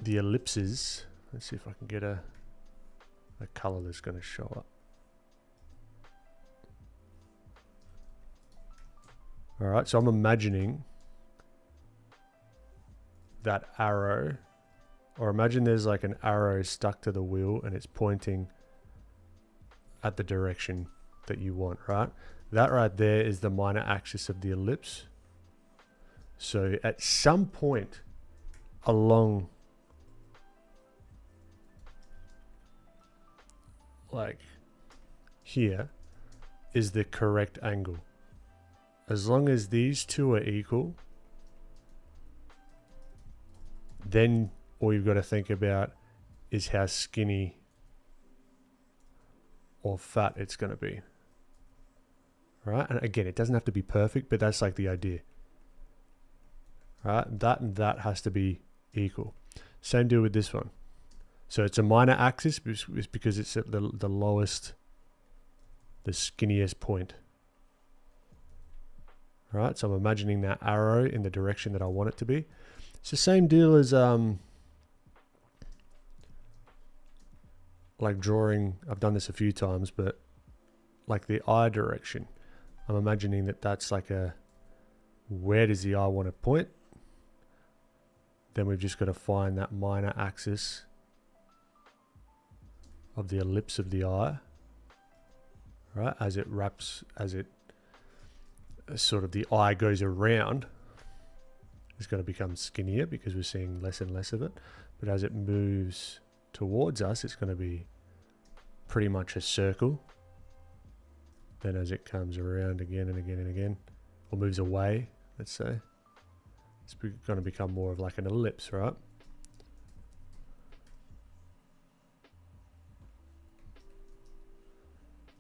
ellipses. Let's see if I can get a color that's going to show up. All right, so I'm imagining that arrow, or imagine there's like an arrow stuck to the wheel and it's pointing at the direction that you want, right? That right there is the minor axis of the ellipse. So at some point along like here is the correct angle. As long as these two are equal, then all you've got to think about is how skinny or fat it's going to be. Right? And again, it doesn't have to be perfect, but that's like the idea. Right? That and that has to be equal. Same deal with this one. So it's a minor axis because it's at the lowest, the skinniest point. Right? So I'm imagining that arrow in the direction that I want it to be. It's the same deal as like drawing. I've done this a few times, but like the eye direction. I'm imagining that that's like where does the eye want to point? Then we've just got to find that minor axis of the ellipse of the eye, right? As it wraps, sort of the eye goes around, it's going to become skinnier because we're seeing less and less of it. But as it moves towards us, it's going to be pretty much a circle. Then as it comes around again and again and again, or moves away, let's say, it's going to become more of like an ellipse, right?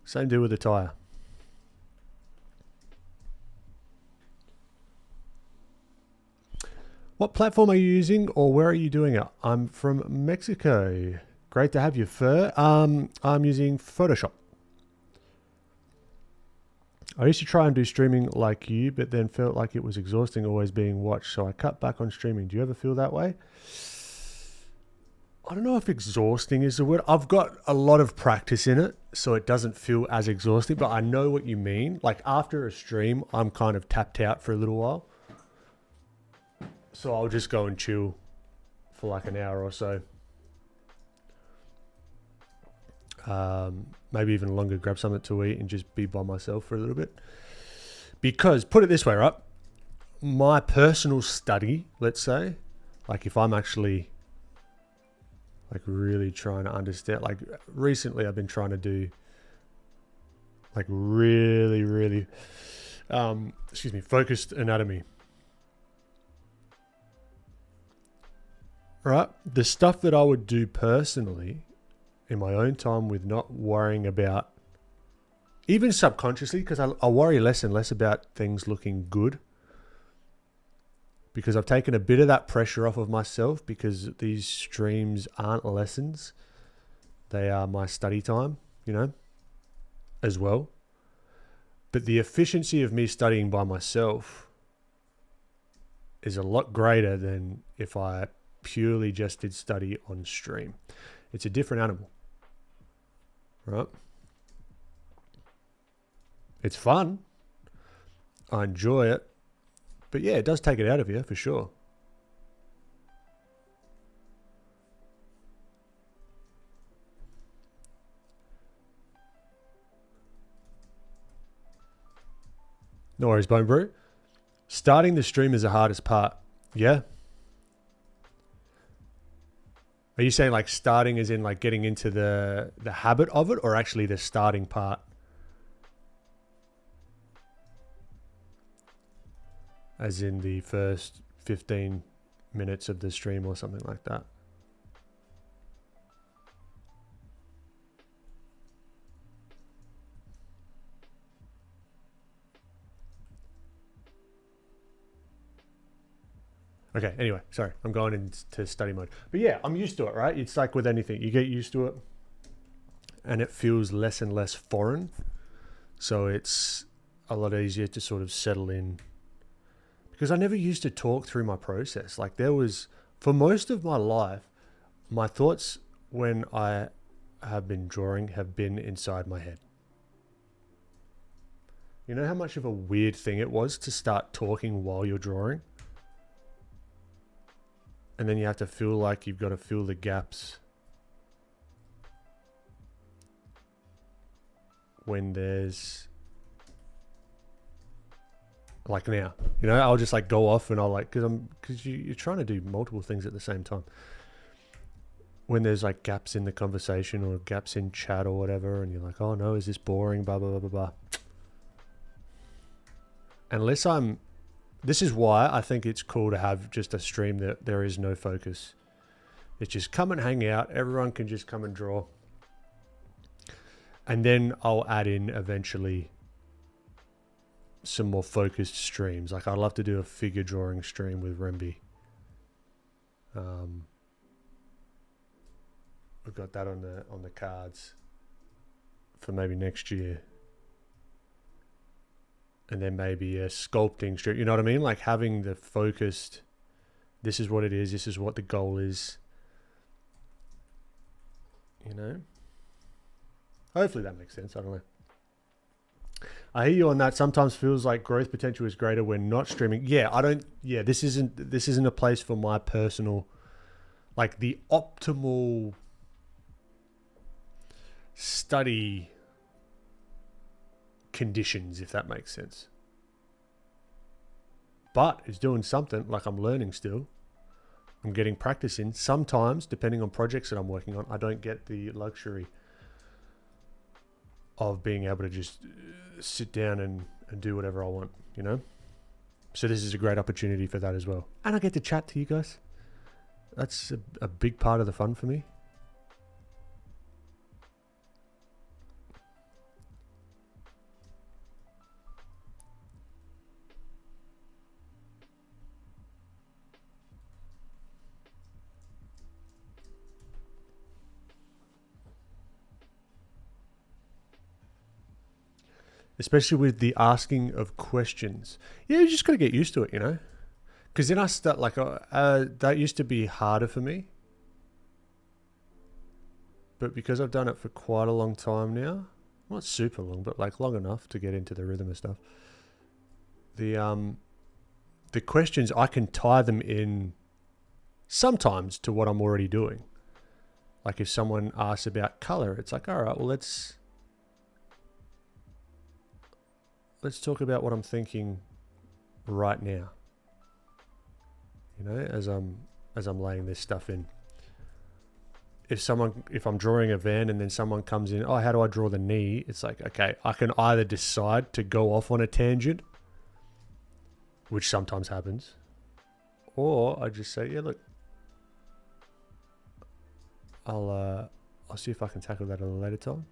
Same deal with the tire. What platform are you using, or where are you doing it? I'm from Mexico. Great to have you, Fur. I'm using Photoshop. I used to try and do streaming like you, but then felt like it was exhausting always being watched, so I cut back on streaming. Do you ever feel that way? I don't know if exhausting is the word. I've got a lot of practice in it, so it doesn't feel as exhausting, but I know what you mean. Like after a stream, I'm kind of tapped out for a little while. So I'll just go and chill for like an hour or so. Maybe even longer, grab something to eat and just be by myself for a little bit. Because, put it this way, right? my personal study, let's say, like if I'm actually like really trying to understand, like recently I've been trying to do like really focused anatomy. Right? The stuff that I would do personally in my own time with not worrying about, even subconsciously, because I worry less and less about things looking good, because I've taken a bit of that pressure off of myself, because these streams aren't lessons. They are my study time, you know, as well. But the efficiency of me studying by myself is a lot greater than if I purely just did study on stream. It's a different animal, right? It's fun. I enjoy it. But yeah, it does take it out of you for sure. No worries, Bone Brew. Starting the stream is the hardest part. Yeah. Are you saying like starting as in like getting into the habit of it, or actually the starting part? As in the first 15 minutes of the stream or something like that? Okay, anyway, sorry. I'm going into study mode. But yeah, I'm used to it, right? It's like with anything. You get used to it and it feels less and less foreign. So it's a lot easier to sort of settle in. Because I never used to talk through my process. Like there was, for most of my life, my thoughts when I have been drawing have been inside my head. You know how much of a weird thing it was to start talking while you're drawing? And then you have to feel like you've got to fill the gaps when there's like now, you know, I'll just like go off and I'll like, because you're trying to do multiple things at the same time. When there's like gaps in the conversation or gaps in chat or whatever, and you're like, oh no, is this boring? Blah, blah, blah, blah, blah. Unless this is why I think it's cool to have just a stream that there is no focus. It's just come and hang out. Everyone can just come and draw. And then I'll add in eventually some more focused streams. Like I'd love to do a figure drawing stream with Remby. We've got that on the cards for maybe next year. And then maybe a sculpting stream, you know what I mean? Like having the focused, this is what it is, this is what the goal is. You know? Hopefully that makes sense, I don't know. I hear you on that. Sometimes feels like growth potential is greater when not streaming. Yeah, this isn't a place for my personal, like the optimal study conditions, if that makes sense. But it's doing something, like I'm learning still. I'm getting practice in. Sometimes, depending on projects that I'm working on, I don't get the luxury of being able to just sit down and do whatever I want, you know? So this is a great opportunity for that as well. And I get to chat to you guys. That's a big part of the fun for me. Especially with the asking of questions. Yeah, you just got to get used to it, you know? Because then I start like, that used to be harder for me. But because I've done it for quite a long time now, not super long, but like long enough to get into the rhythm of stuff. The questions, I can tie them in sometimes to what I'm already doing. Like if someone asks about color, it's like, all right, well, let's talk about what I'm thinking right now. you know, as I'm laying this stuff in. If I'm drawing a van and then someone comes in, oh, how do I draw the knee? It's like, okay, I can either decide to go off on a tangent, which sometimes happens, or I just say, yeah, look, I'll see if I can tackle that at a later time,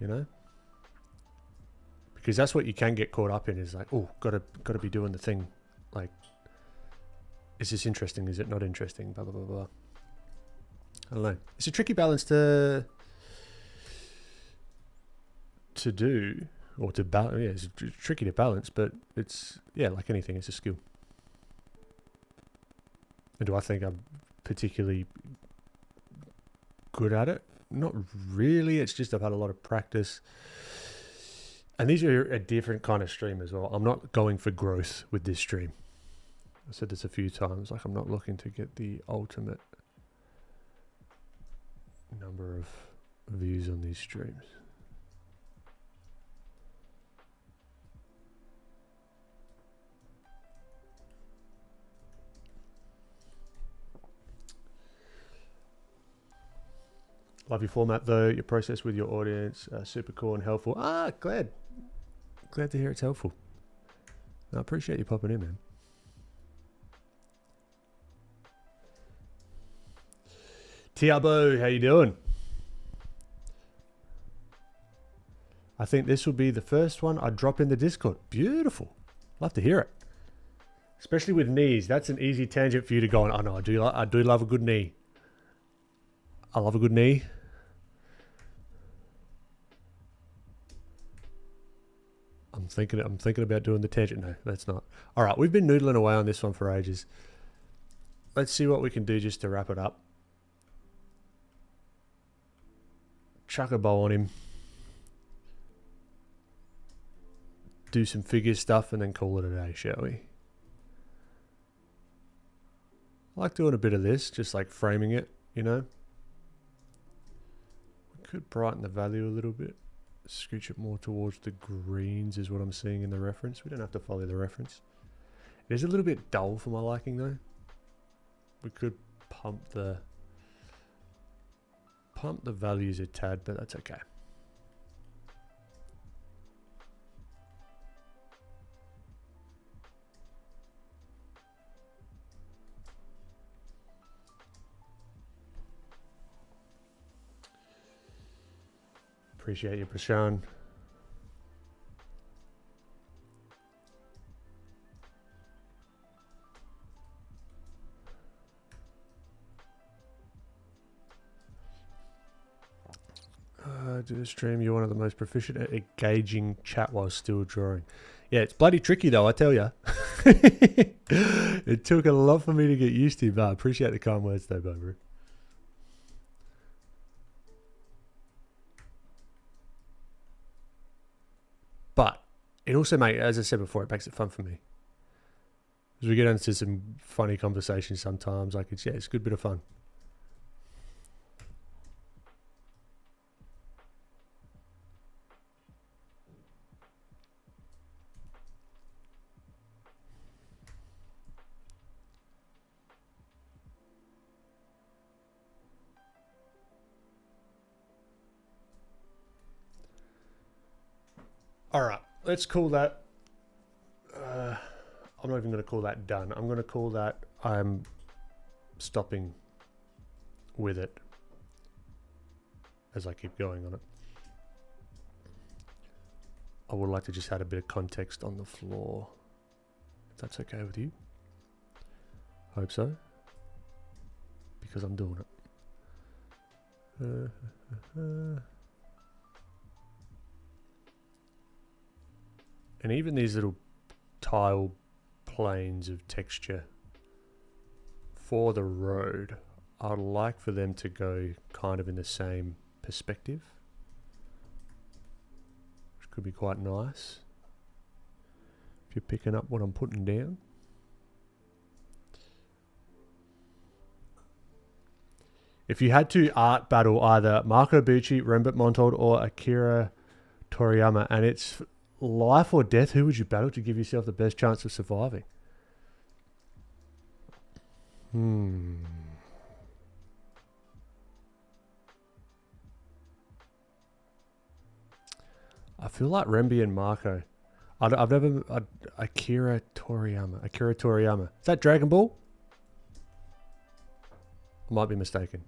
you know, because that's what you can get caught up in, is like, oh, gotta be doing the thing, like, is this interesting? Is it not interesting? Blah blah blah blah. I don't know. It's a tricky balance to do, or to balance. Yeah, it's tricky to balance, but it's, yeah, like anything, it's a skill. And do I think I'm particularly good at it? Not really. It's just I've had a lot of practice. And these are a different kind of stream as well. I'm not going for growth with this stream. I said this a few times, like I'm not looking to get the ultimate number of views on these streams. Love your format though, your process with your audience, super cool and helpful. Glad to hear it's helpful. I appreciate you popping in, man. Tiabo, how you doing? I think this will be the first one I drop in the Discord. Beautiful. Love to hear it. Especially with knees. That's an easy tangent for you to go on. Oh no, I do love a good knee. I love a good knee. I'm thinking about doing the tangent. No, that's not. All right, we've been noodling away on this one for ages. Let's see what we can do just to wrap it up. Chuck a bow on him. Do some figure stuff and then call it a day, shall we? I like doing a bit of this, just like framing it, you know. We could brighten the value a little bit. Scooch it more towards the greens is what I'm seeing in the reference. We don't have to follow the reference. It is a little bit dull for my liking though. We could pump the values a tad, but that's okay. Appreciate you, Prashan. Do the stream. You're one of the most proficient at engaging chat while still drawing. Yeah, it's bloody tricky though, I tell ya. It took a lot for me to get used to, but I appreciate the kind words though, bro. But it also makes, as I said before, it makes it fun for me. As we get into some funny conversations sometimes, like it's a good bit of fun. All right, let's call that. I'm not even going to call that done. I'm going to call that I'm stopping with it as I keep going on it. I would like to just add a bit of context on the floor, if that's okay with you. Hope so, because I'm doing it. And even these little tile planes of texture for the road, I'd like for them to go kind of in the same perspective, which could be quite nice if you're picking up what I'm putting down. If you had to art battle either Marco Bucci, Rembert Montold, or Akira Toriyama, and it's life or death, who would you battle to give yourself the best chance of surviving? I feel like Rembi and Marco. I've never... Akira Toriyama. Is that Dragon Ball? I might be mistaken.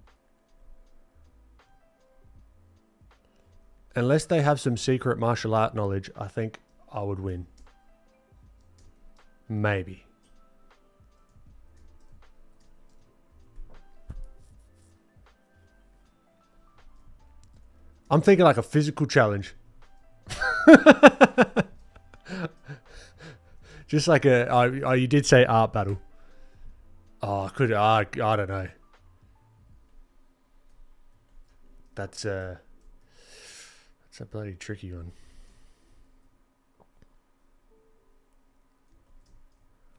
Unless they have some secret martial art knowledge, I think I would win. Maybe. I'm thinking like a physical challenge. Just like a... Oh, you did say art battle. Oh, I don't know. That's a bloody tricky one.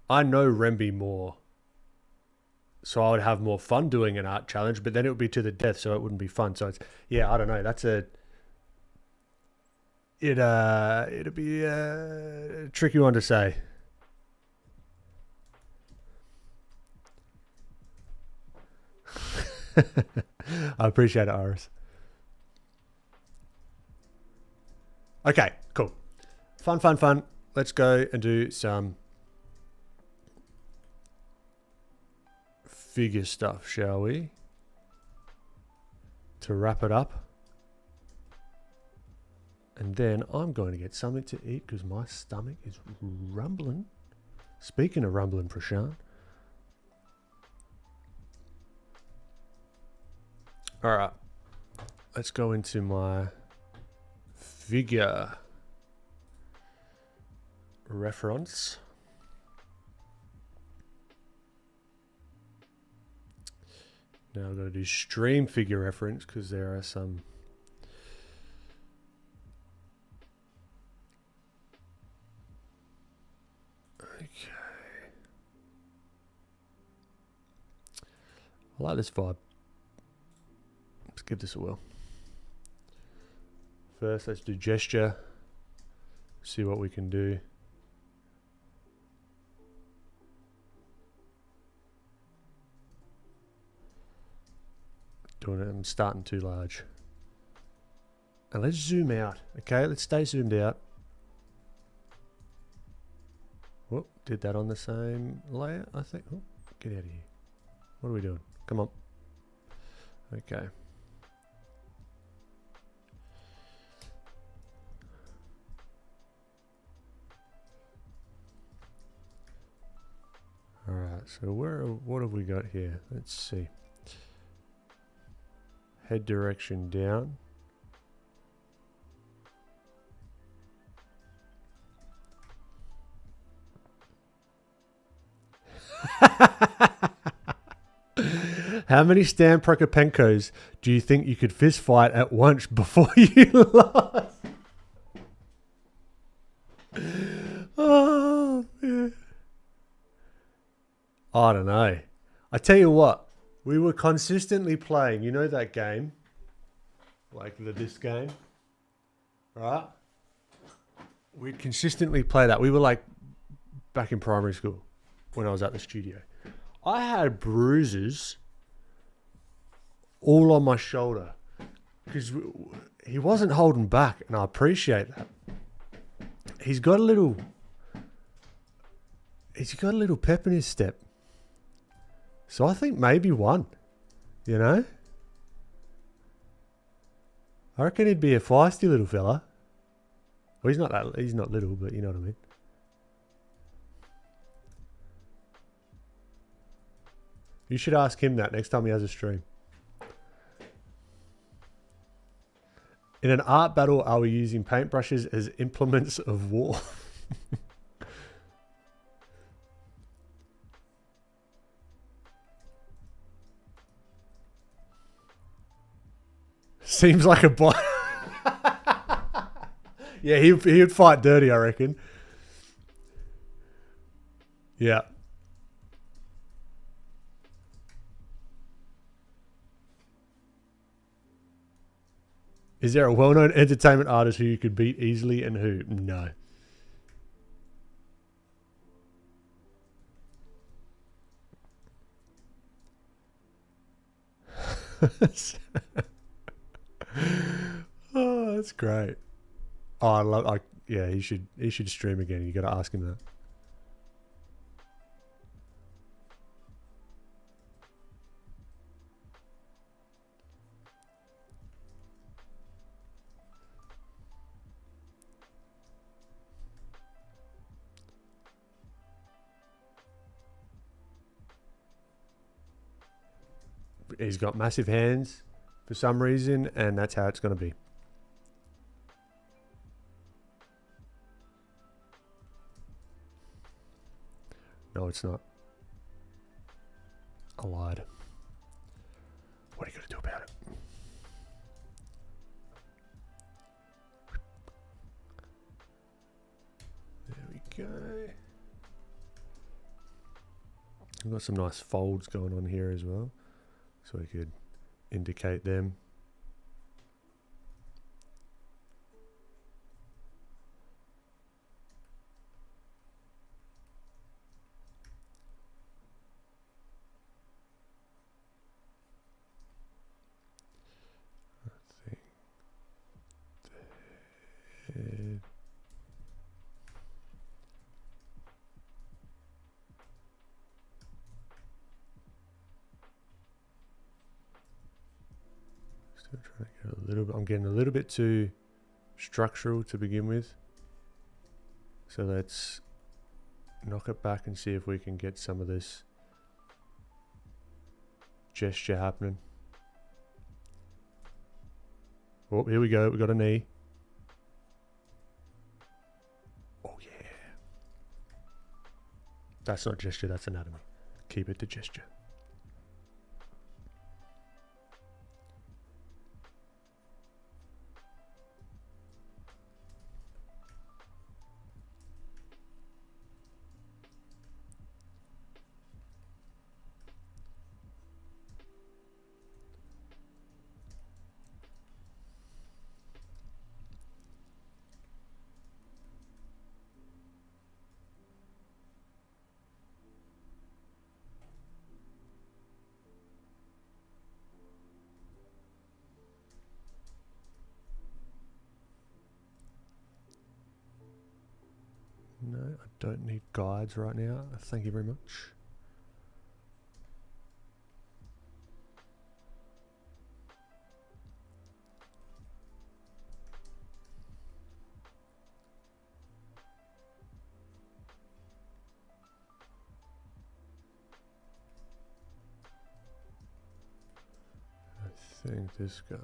I know Rembi more, so I would have more fun doing an art challenge, but then it would be to the death, so it wouldn't be fun. So it's, yeah, I don't know. That's it'd be a tricky one to say. I appreciate it, Iris. Okay, cool. Fun. Let's go and do some figure stuff, shall we? To wrap it up. And then I'm going to get something to eat because my stomach is rumbling. Speaking of rumbling, Prashant. All right. Let's go into my figure reference. Now I've got to do stream figure reference because there are some I like this vibe. Let's give this a whirl. First, let's do gesture. See what we can do. Doing it, I'm starting too large. And let's zoom out. Okay, let's stay zoomed out. Whoop, did that on the same layer, I think. Oh, get out of here. What are we doing? Come on. Okay. Alright, so what have we got here? Let's see. Head direction down. How many Stan Prokopenkos do you think you could fist fight at once before you lost? Oh, man. I don't know. I tell you what, we were consistently playing, you know that game? Like this game? Right? We'd consistently play that. We were like back in primary school when I was at the studio. I had bruises all on my shoulder because he wasn't holding back, and I appreciate that. He's got a little pep in his step. So I think maybe one, you know? I reckon he'd be a feisty little fella. Well, he's not little, but you know what I mean. You should ask him that next time he has a stream. In an art battle, are we using paintbrushes as implements of war? Seems like a bot. Yeah, he would fight dirty, I reckon. Yeah. Is there a well-known entertainment artist who you could beat easily and who? No. Oh, that's great. Oh, I love. Yeah, he should stream again. You got to ask him that. He's got massive hands for some reason, and that's how it's going to be. No, it's not. I lied. What are you going to do about it? There we go. We've got some nice folds going on here as well, so we could indicate them. Still trying to get a little bit. I'm getting a little bit too structural to begin with. So let's knock it back and see if we can get some of this gesture happening. Oh, here we go. We got a knee. Oh, yeah. That's not gesture, that's anatomy. Keep it to gesture. No, I don't need guides right now. Thank you very much. I think this guy.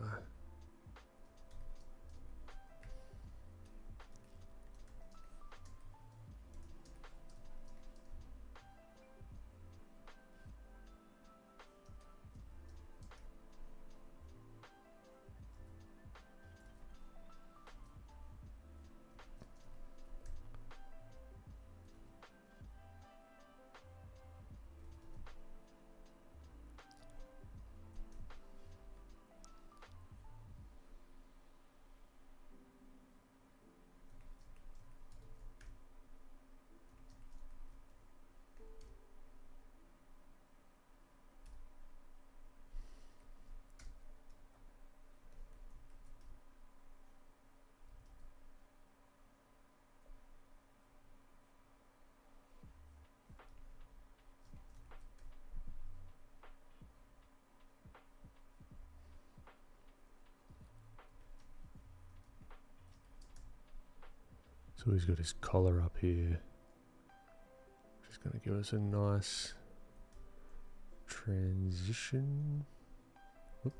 So he's got his collar up here. Just going to give us a nice transition. Oop.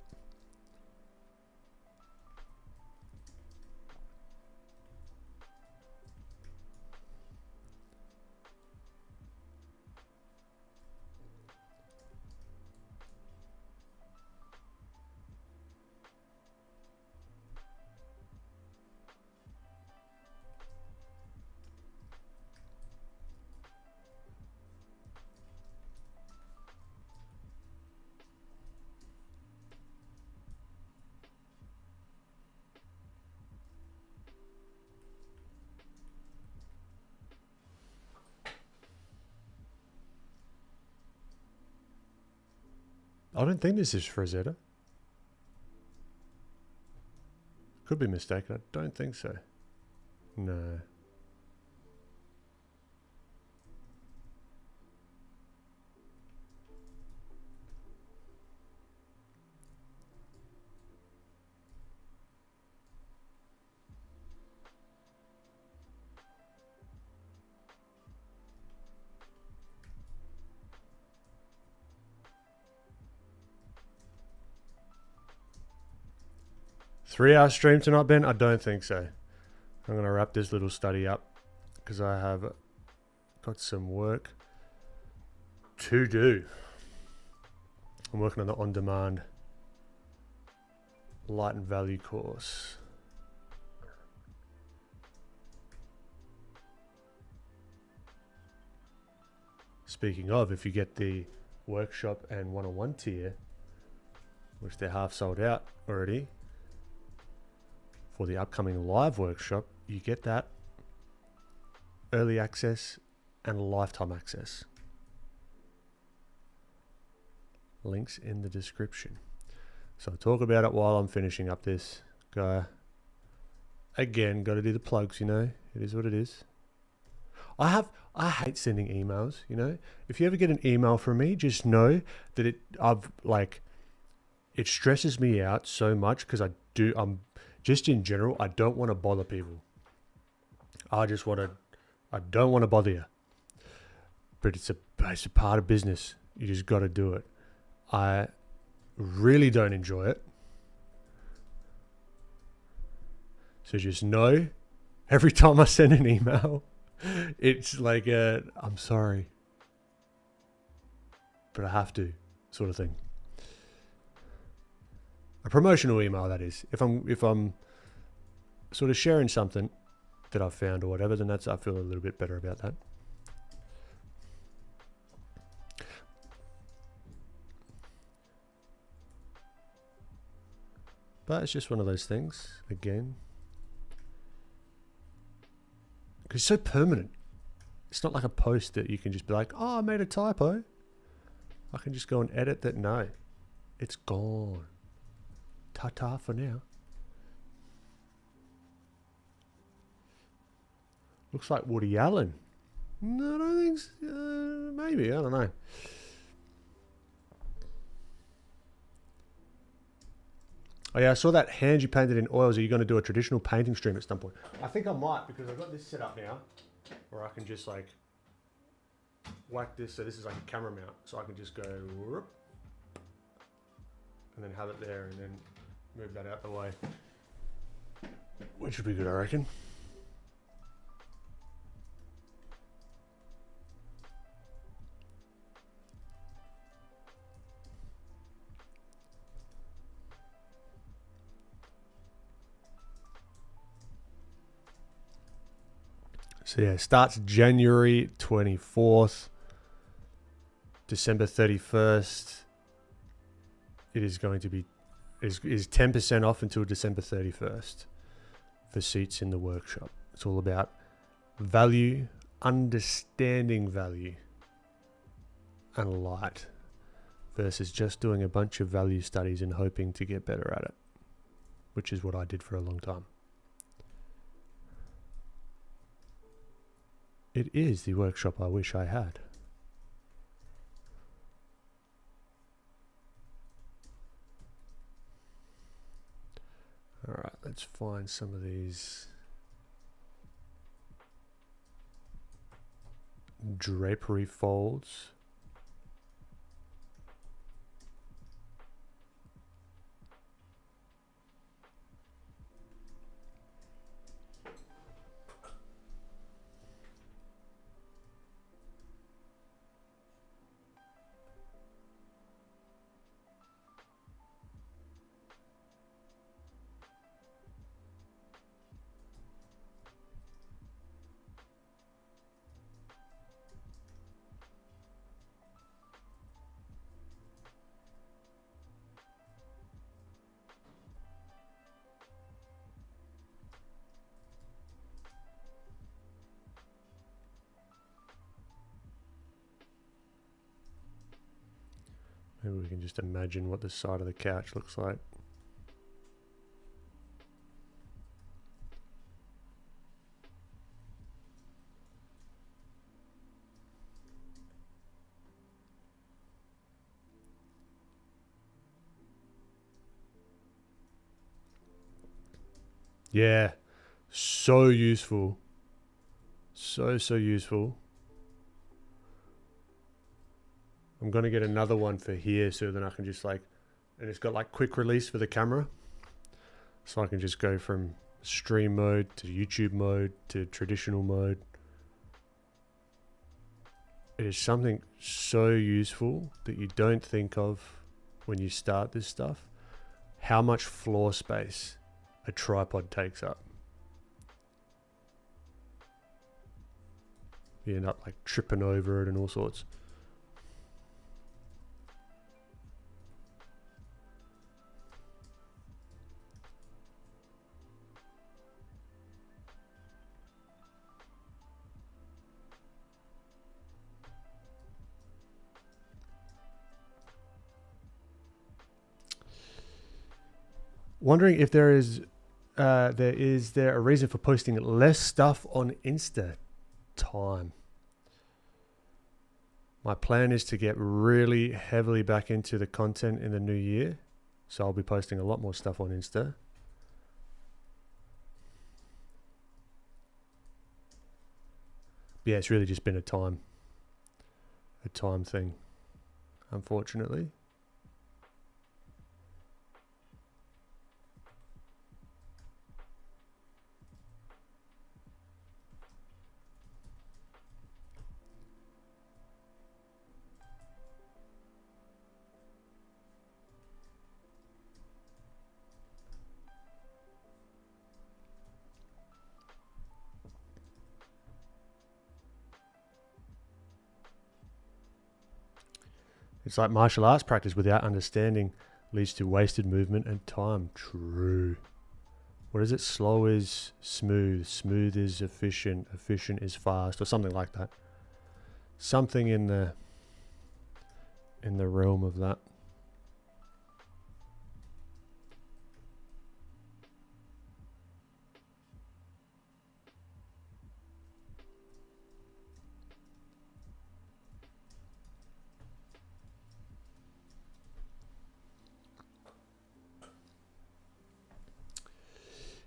I don't think this is Frazetta. Could be mistaken. I don't think so. No. Three-hour stream tonight, Ben? I don't think so. I'm going to wrap this little study up because I have got some work to do. I'm working on the on-demand light and value course. Speaking of, if you get the workshop and one-on-one tier, which they're half sold out already, for the upcoming live workshop, you get that early access and lifetime access. Links in the description. So I'll talk about it while I'm finishing up this guy. Again, got to do the plugs, you know. It is what it is. I hate sending emails, you know. If you ever get an email from me, just know that it stresses me out so much because I'm just in general, I don't want to bother people. I don't want to bother you. But it's a part of business. You just got to do it. I really don't enjoy it. So just know, every time I send an email, it's like I'm sorry, but I have to, sort of thing. A promotional email, that is. If I'm sort of sharing something that I've found or whatever, then I feel a little bit better about that. But it's just one of those things, again. Because it's so permanent. It's not like a post that you can just be like, oh, I made a typo. I can just go and edit that. No, it's gone. Ta-ta for now. Looks like Woody Allen. No, I don't think so. Maybe, I don't know. Oh yeah, I saw that hand you painted in oils. Are you going to do a traditional painting stream at some point? I think I might, because I've got this set up now where I can just like whack this. So this is like a camera mount. So I can just go whoop, and then have it there and then move that out the way. Which would be good, I reckon. So yeah, starts January 24th, December 31st. It is going to be is 10% off until December 31st for seats in the workshop. It's all about value, understanding value, and light versus just doing a bunch of value studies and hoping to get better at it, which is what I did for a long time. It is the workshop I wish I had. All right, let's find some of these drapery folds. Maybe we can just imagine what the side of the couch looks like. Yeah, so useful. So useful. I'm going to get another one for here so then I can just like, and it's got like quick release for the camera. So I can just go from stream mode to YouTube mode to traditional mode. It is something so useful that you don't think of when you start this stuff. How much floor space a tripod takes up. You end up like tripping over it and all sorts. Wondering if there is there a reason for posting less stuff on Insta? Time. My plan is to get really heavily back into the content in the new year, so I'll be posting a lot more stuff on Insta. Yeah, it's really just been a time thing, unfortunately. It's like martial arts practice without understanding leads to wasted movement and time. True. What is it? Slow is smooth. Smooth is efficient. Efficient is fast, or something like that. Something in the realm of that.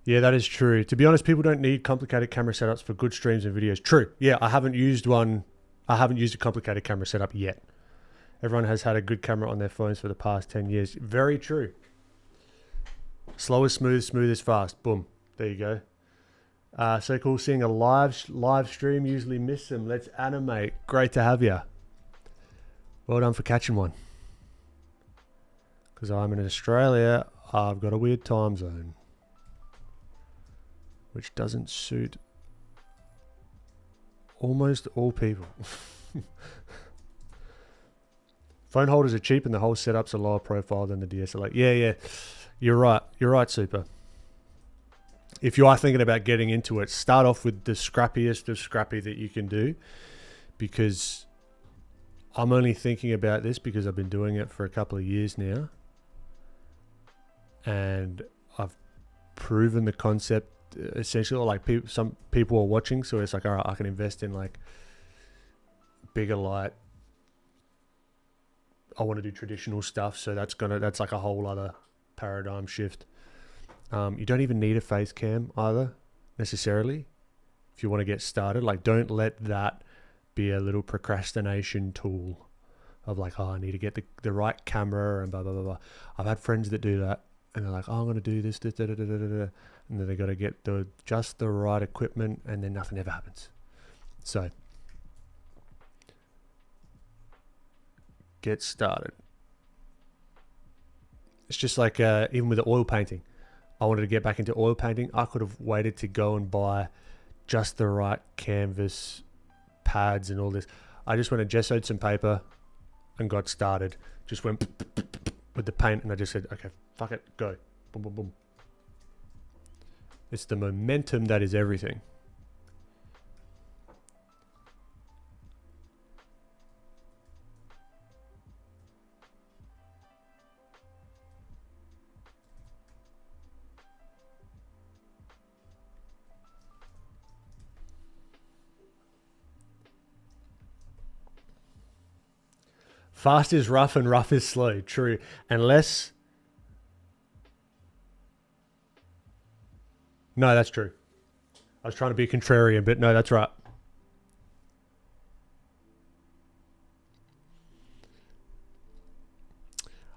Yeah, that is true. To be honest, people don't need complicated camera setups for good streams and videos. True. Yeah, I haven't used one. I haven't used a complicated camera setup yet. Everyone has had a good camera on their phones for the past 10 years. Very true. Slow is smooth, smooth is fast. Boom. There you go. So cool seeing a live stream. Usually miss them. Let's animate. Great to have you. Well done for catching one. Because I'm in Australia, I've got a weird time zone, which doesn't suit almost all people. Phone holders are cheap and the whole setup's a lower profile than the DSLR. Yeah. You're right, Super. If you are thinking about getting into it, start off with the scrappiest of scrappy that you can do, because I'm only thinking about this because I've been doing it for a couple of years now. And I've proven the concept essentially, like some people are watching, so it's like, all right, I can invest in like bigger light. I want to do traditional stuff, so that's like a whole other paradigm shift. You don't even need a face cam either necessarily if you want to get started. Like, don't let that be a little procrastination tool of like, oh, I need to get the right camera and blah blah blah blah. I've had friends that do that, and they're like, oh, I'm going to do this, da, da, da, da, da, da. And then they got to get just the right equipment, and then nothing ever happens. So get started. It's just like even with the oil painting. I wanted to get back into oil painting. I could have waited to go and buy just the right canvas, pads and all this. I just went and gessoed some paper and got started. Just went with the paint, and I just said, okay, fuck it, go. Boom, boom, boom. It's the momentum that is everything. Fast is rough and rough is slow. True. No, that's true. I was trying to be contrarian, but no, that's right.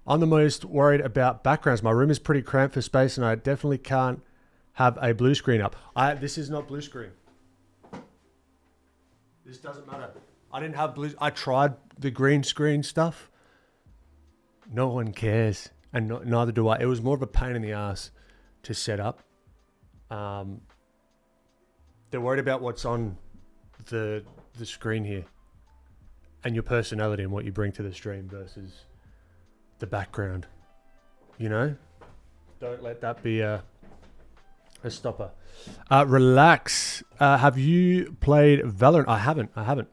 I'm the most worried about backgrounds. My room is pretty cramped for space, and I definitely can't have a blue screen up. This is not blue screen. This doesn't matter. I didn't have blue. I tried the green screen stuff. No one cares, and neither do I. It was more of a pain in the ass to set up. They're worried about what's on the screen here, and your personality and what you bring to the stream versus the background. You know, don't let that be a stopper. Relax. Have you played Valorant? I haven't.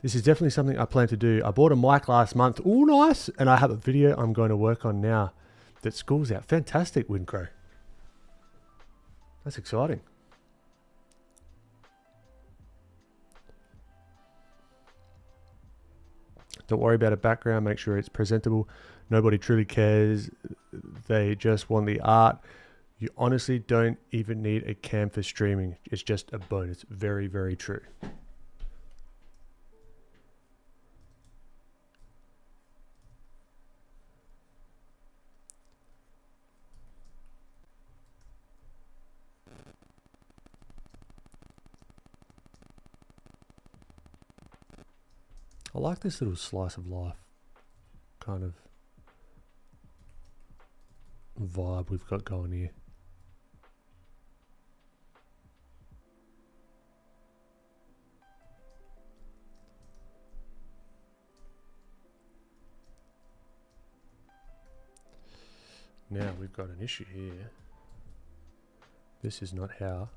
This is definitely something I plan to do. I bought a mic last month. Oh, nice. And I have a video I'm going to work on now that school's out. Fantastic, Wincrow. That's exciting. Don't worry about a background. Make sure it's presentable. Nobody truly cares. They just want the art. You honestly don't even need a cam for streaming. It's just a bonus. Very, very true. I like this little slice of life kind of vibe we've got going here. Now we've got an issue here. This is not how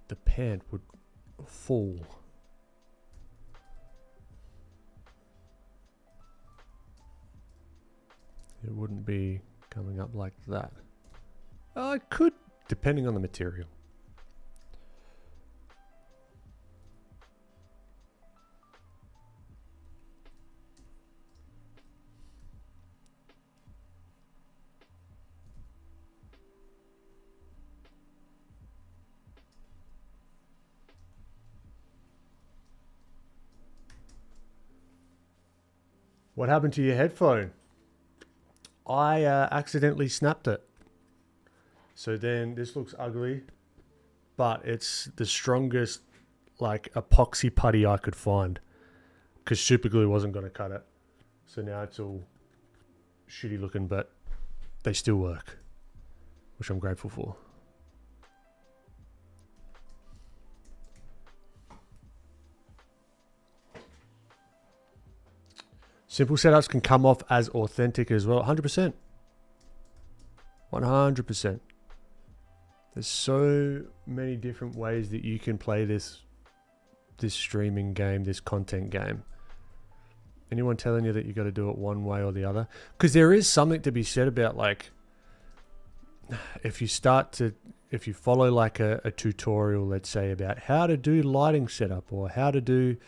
the pant would fall. It wouldn't be coming up like that. It could, depending on the material. What happened to your headphone? I accidentally snapped it. So then this looks ugly, but it's the strongest like epoxy putty I could find because super glue wasn't going to cut it. So now it's all shitty looking, but they still work, which I'm grateful for. Simple setups can come off as authentic as well. 100%. 100%. There's so many different ways that you can play this streaming game, this content game. Anyone telling you that you got to do it one way or the other? Because there is something to be said about like, if you follow like a tutorial, let's say about how to do lighting setup or how to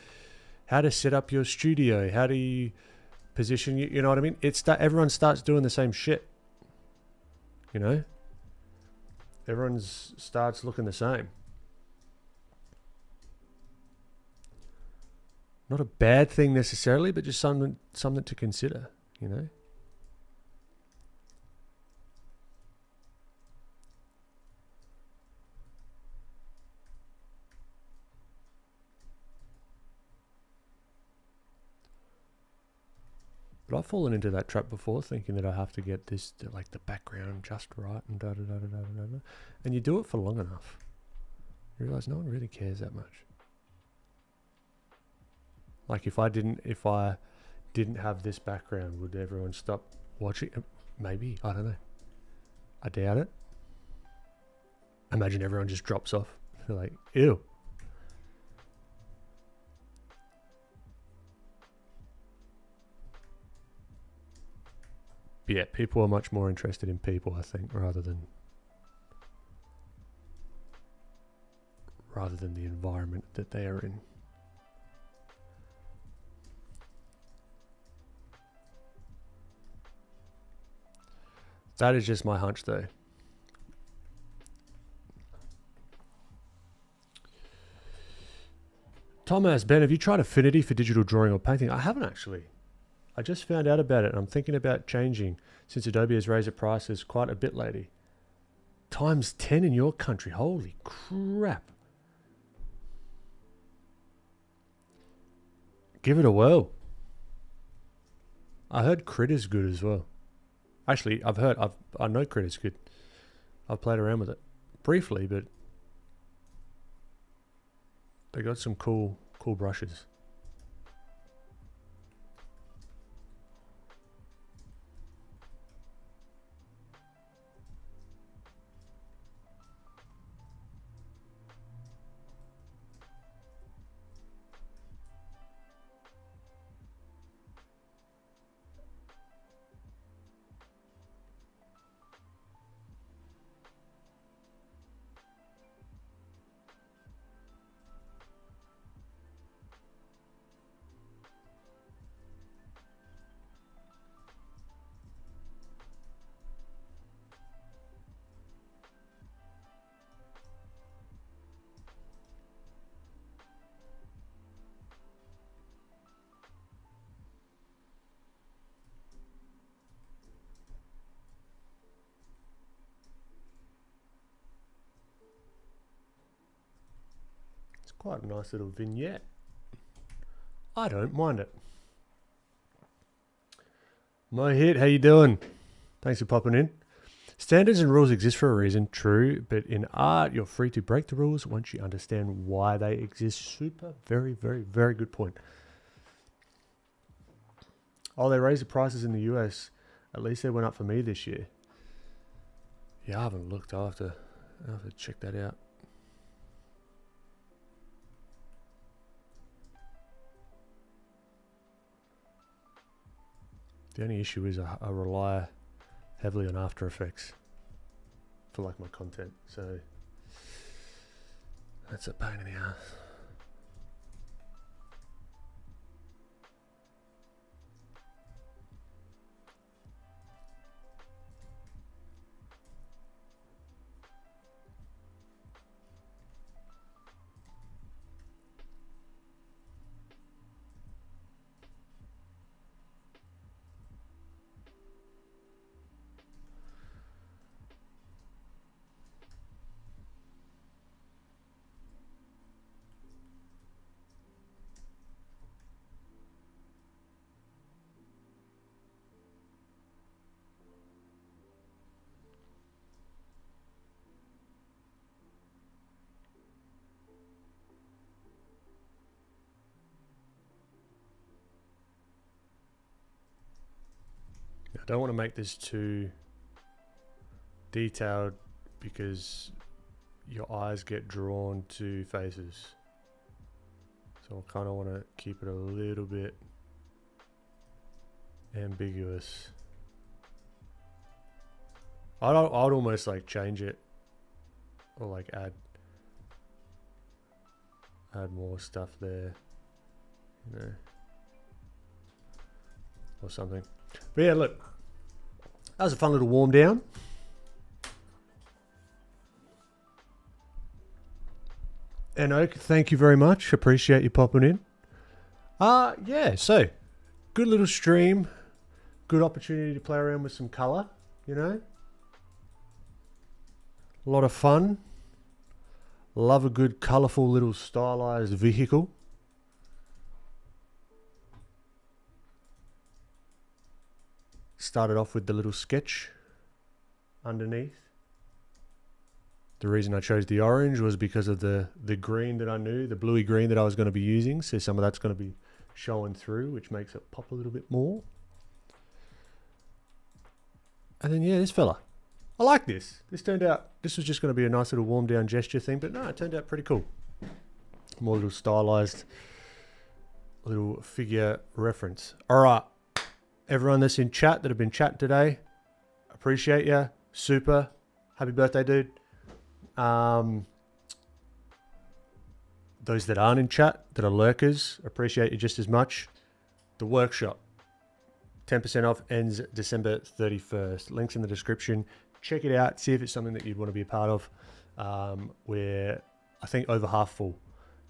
set up your studio, how do you position, you know what I mean? Everyone starts doing the same shit. You know? Everyone starts looking the same. Not a bad thing necessarily, but just something to consider, you know? But I've fallen into that trap before, thinking that I have to get this, like the background just right and da-da-da-da-da-da. And you do it for long enough. You realise no one really cares that much. Like if I didn't have this background, would everyone stop watching? Maybe, I don't know. I doubt it. Imagine everyone just drops off. They're like, ew. But yeah, people are much more interested in people, I think, rather than the environment that they are in. That is just my hunch, though. Thomas, Ben, have you tried Affinity for digital drawing or painting? I haven't actually. I just found out about it and I'm thinking about changing since Adobe has raised the prices quite a bit lately. Times 10 in your country. Holy crap. Give it a whirl. I heard Critter's good as well. Actually, I know Critter's good. I've played around with it briefly, but they got some cool brushes. Quite a nice little vignette. I don't mind it. Mohit, how you doing? Thanks for popping in. Standards and rules exist for a reason, true, but in art, you're free to break the rules once you understand why they exist. Super, very, very, very good point. Oh, they raised the prices in the US. At least they went up for me this year. Yeah, I haven't looked. I'll have to check that out. The only issue is I rely heavily on After Effects for like my content, so that's a pain in the ass. I don't want to make this too detailed because your eyes get drawn to faces. So I kind of want to keep it a little bit ambiguous. I'd almost like change it or like add more stuff there, you know, or something. But yeah, look, that was a fun little warm down. And Oak, thank you very much. Appreciate you popping in. Yeah, so good little stream. Good opportunity to play around with some color, you know. A lot of fun. Love a good colorful little stylized vehicle. Started off with the little sketch underneath. The reason I chose the orange was because of the green that I knew, the bluey green that I was going to be using. So some of that's going to be showing through, which makes it pop a little bit more. And then, yeah, this fella. I like this. This was just going to be a nice little warm down gesture thing, but no, it turned out pretty cool. More little stylized little figure reference. All right. Everyone that's in chat that have been chatting today, appreciate you. Super. Happy birthday, dude. Those that aren't in chat, that are lurkers, appreciate you just as much. The workshop, 10% off, ends December 31st. Links in the description. Check it out. See if it's something that you'd want to be a part of. We're, I think, over half full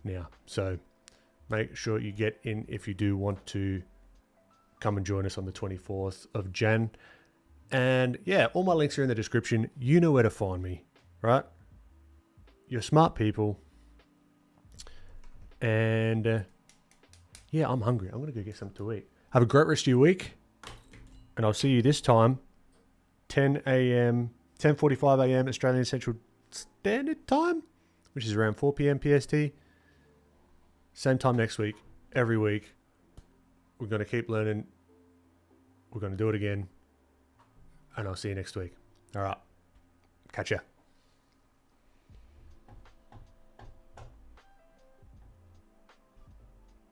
now. So make sure you get in if you do want to come and join us on the 24th of Jan. And yeah, all my links are in the description. You know where to find me, right? You're smart people. And yeah, I'm hungry. I'm going to go get something to eat. Have a great rest of your week. And I'll see you this time, 10 a.m., 10:45 a.m. Australian Central Standard Time, which is around 4 p.m. PST. Same time next week, every week. We're going to keep learning. We're going to do it again. And I'll see you next week. All right. Catch ya.